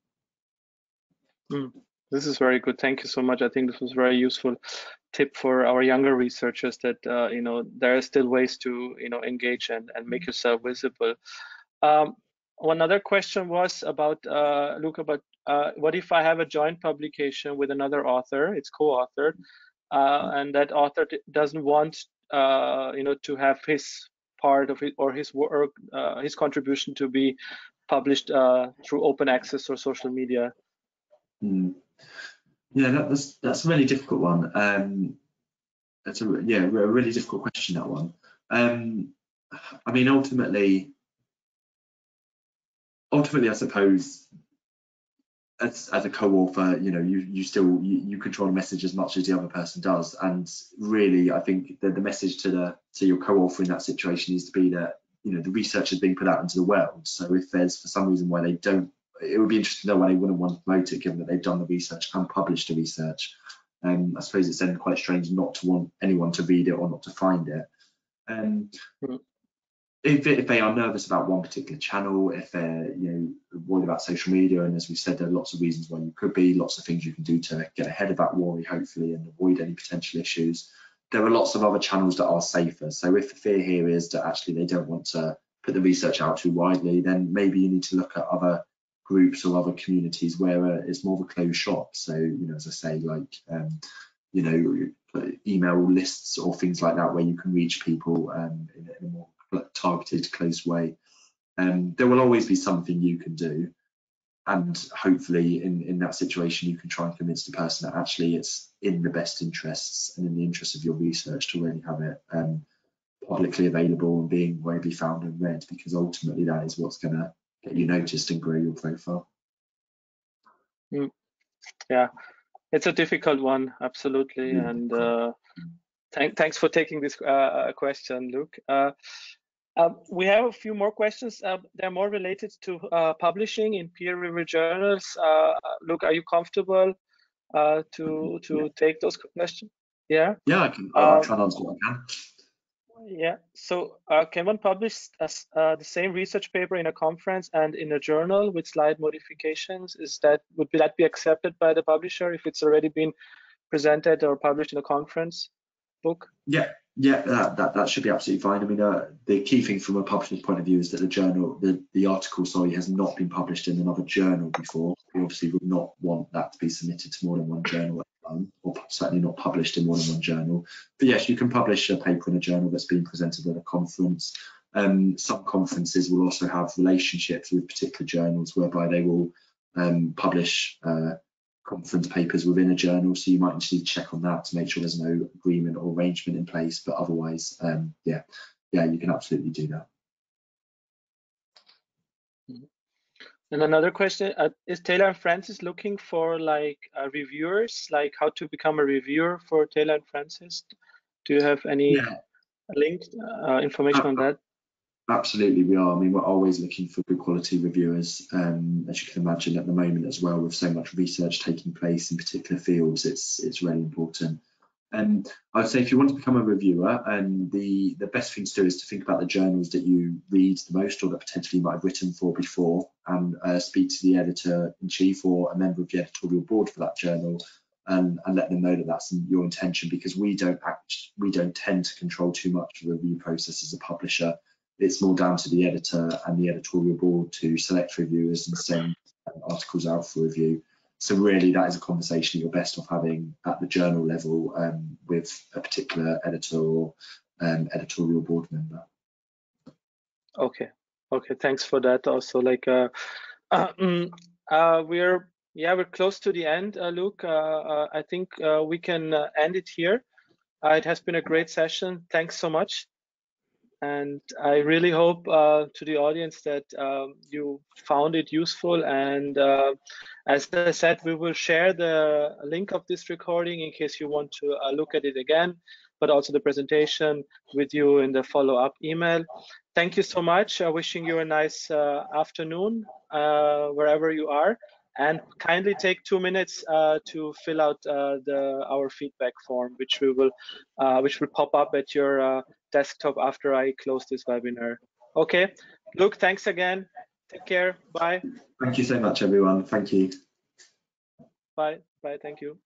This is very good. Thank you so much. I think this was a very useful tip for our younger researchers that you know, there are still ways to, you know, engage and make yourself visible. One other question was about Luke, about what if I have a joint publication with another author? It's co-authored, and that author doesn't want you know, to have his part of it or his work, his contribution to be published through open access or social media. Yeah, that's a really difficult one. That's a really difficult question, that one. I mean, ultimately, I suppose as a co-author, you know, you control the message as much as the other person does, and really, I think the message to your co-author in that situation needs to be that, you know, the research is being put out into the world. So if there's for some reason why they don't, it would be interesting to know why they wouldn't want to promote it, given that they've done the research and published the research. I suppose it's then quite strange not to want anyone to read it or not to find it. If they are nervous about one particular channel, if they're, you know, worried about social media, and as we said, there are lots of reasons why you could be, lots of things you can do to get ahead of that worry, hopefully, and avoid any potential issues. There are lots of other channels that are safer. So if the fear here is that actually they don't want to put the research out too widely, then maybe you need to look at other groups or other communities where it's more of a closed shop. So, you know, as I say, like, you know, email lists or things like that, where you can reach people in a more targeted, closed way. There will always be something you can do, and hopefully in that situation you can try and convince the person that actually it's in the best interests and in the interest of your research to really have it publicly available and being widely found and read, because ultimately that is what's going to get you noticed and grow your profile. Yeah, it's a difficult one, absolutely. And thanks for taking this question, Luke. We have a few more questions. They're more related to publishing in peer-reviewed journals. Luke, are you comfortable to take those questions? Yeah. Yeah, I can. I'll try and answer what I can. Yeah. So can one publish the same research paper in a conference and in a journal with slight modifications? Would that be accepted by the publisher if it's already been presented or published in a conference book? Yeah, that should be absolutely fine. I mean, the key thing from a publisher's point of view is that the article, has not been published in another journal before. We obviously would not want that to be submitted to more than one journal at a time or certainly not published in more than one journal. But yes, you can publish a paper in a journal that's been presented at a conference. Some conferences will also have relationships with particular journals whereby they will publish conference papers within a journal, so you might need to check on that to make sure there's no agreement or arrangement in place, but otherwise yeah, you can absolutely do that. And another question, is Taylor and Francis looking for like reviewers, like how to become a reviewer for Taylor and Francis? Do you have any linked information on that? Absolutely, we are. I mean, we're always looking for good quality reviewers, as you can imagine at the moment as well, with so much research taking place in particular fields, it's really important. I would say if you want to become a reviewer, the best thing to do is to think about the journals that you read the most or that potentially you might have written for before, and speak to the editor-in-chief or a member of the editorial board for that journal, and let them know that that's your intention, because we don't tend to control too much of the review process as a publisher. It's more down to the editor and the editorial board to select reviewers and send articles out for review. So really, that is a conversation you're best off having at the journal level with a particular editor or editorial board member. Okay, thanks for that. Also, like we're close to the end, Luke. I think we can end it here. It has been a great session. Thanks so much. And I really hope to the audience that you found it useful. And as I said, we will share the link of this recording in case you want to look at it again, but also the presentation with you in the follow-up email. Thank you so much. Wishing you a nice afternoon wherever you are. And kindly take 2 minutes to fill out our feedback form, which will pop up at your desktop after I close this webinar. Okay, Luke, thanks again. Take care. Bye. Thank you so much, everyone. Thank you. Bye. Thank you.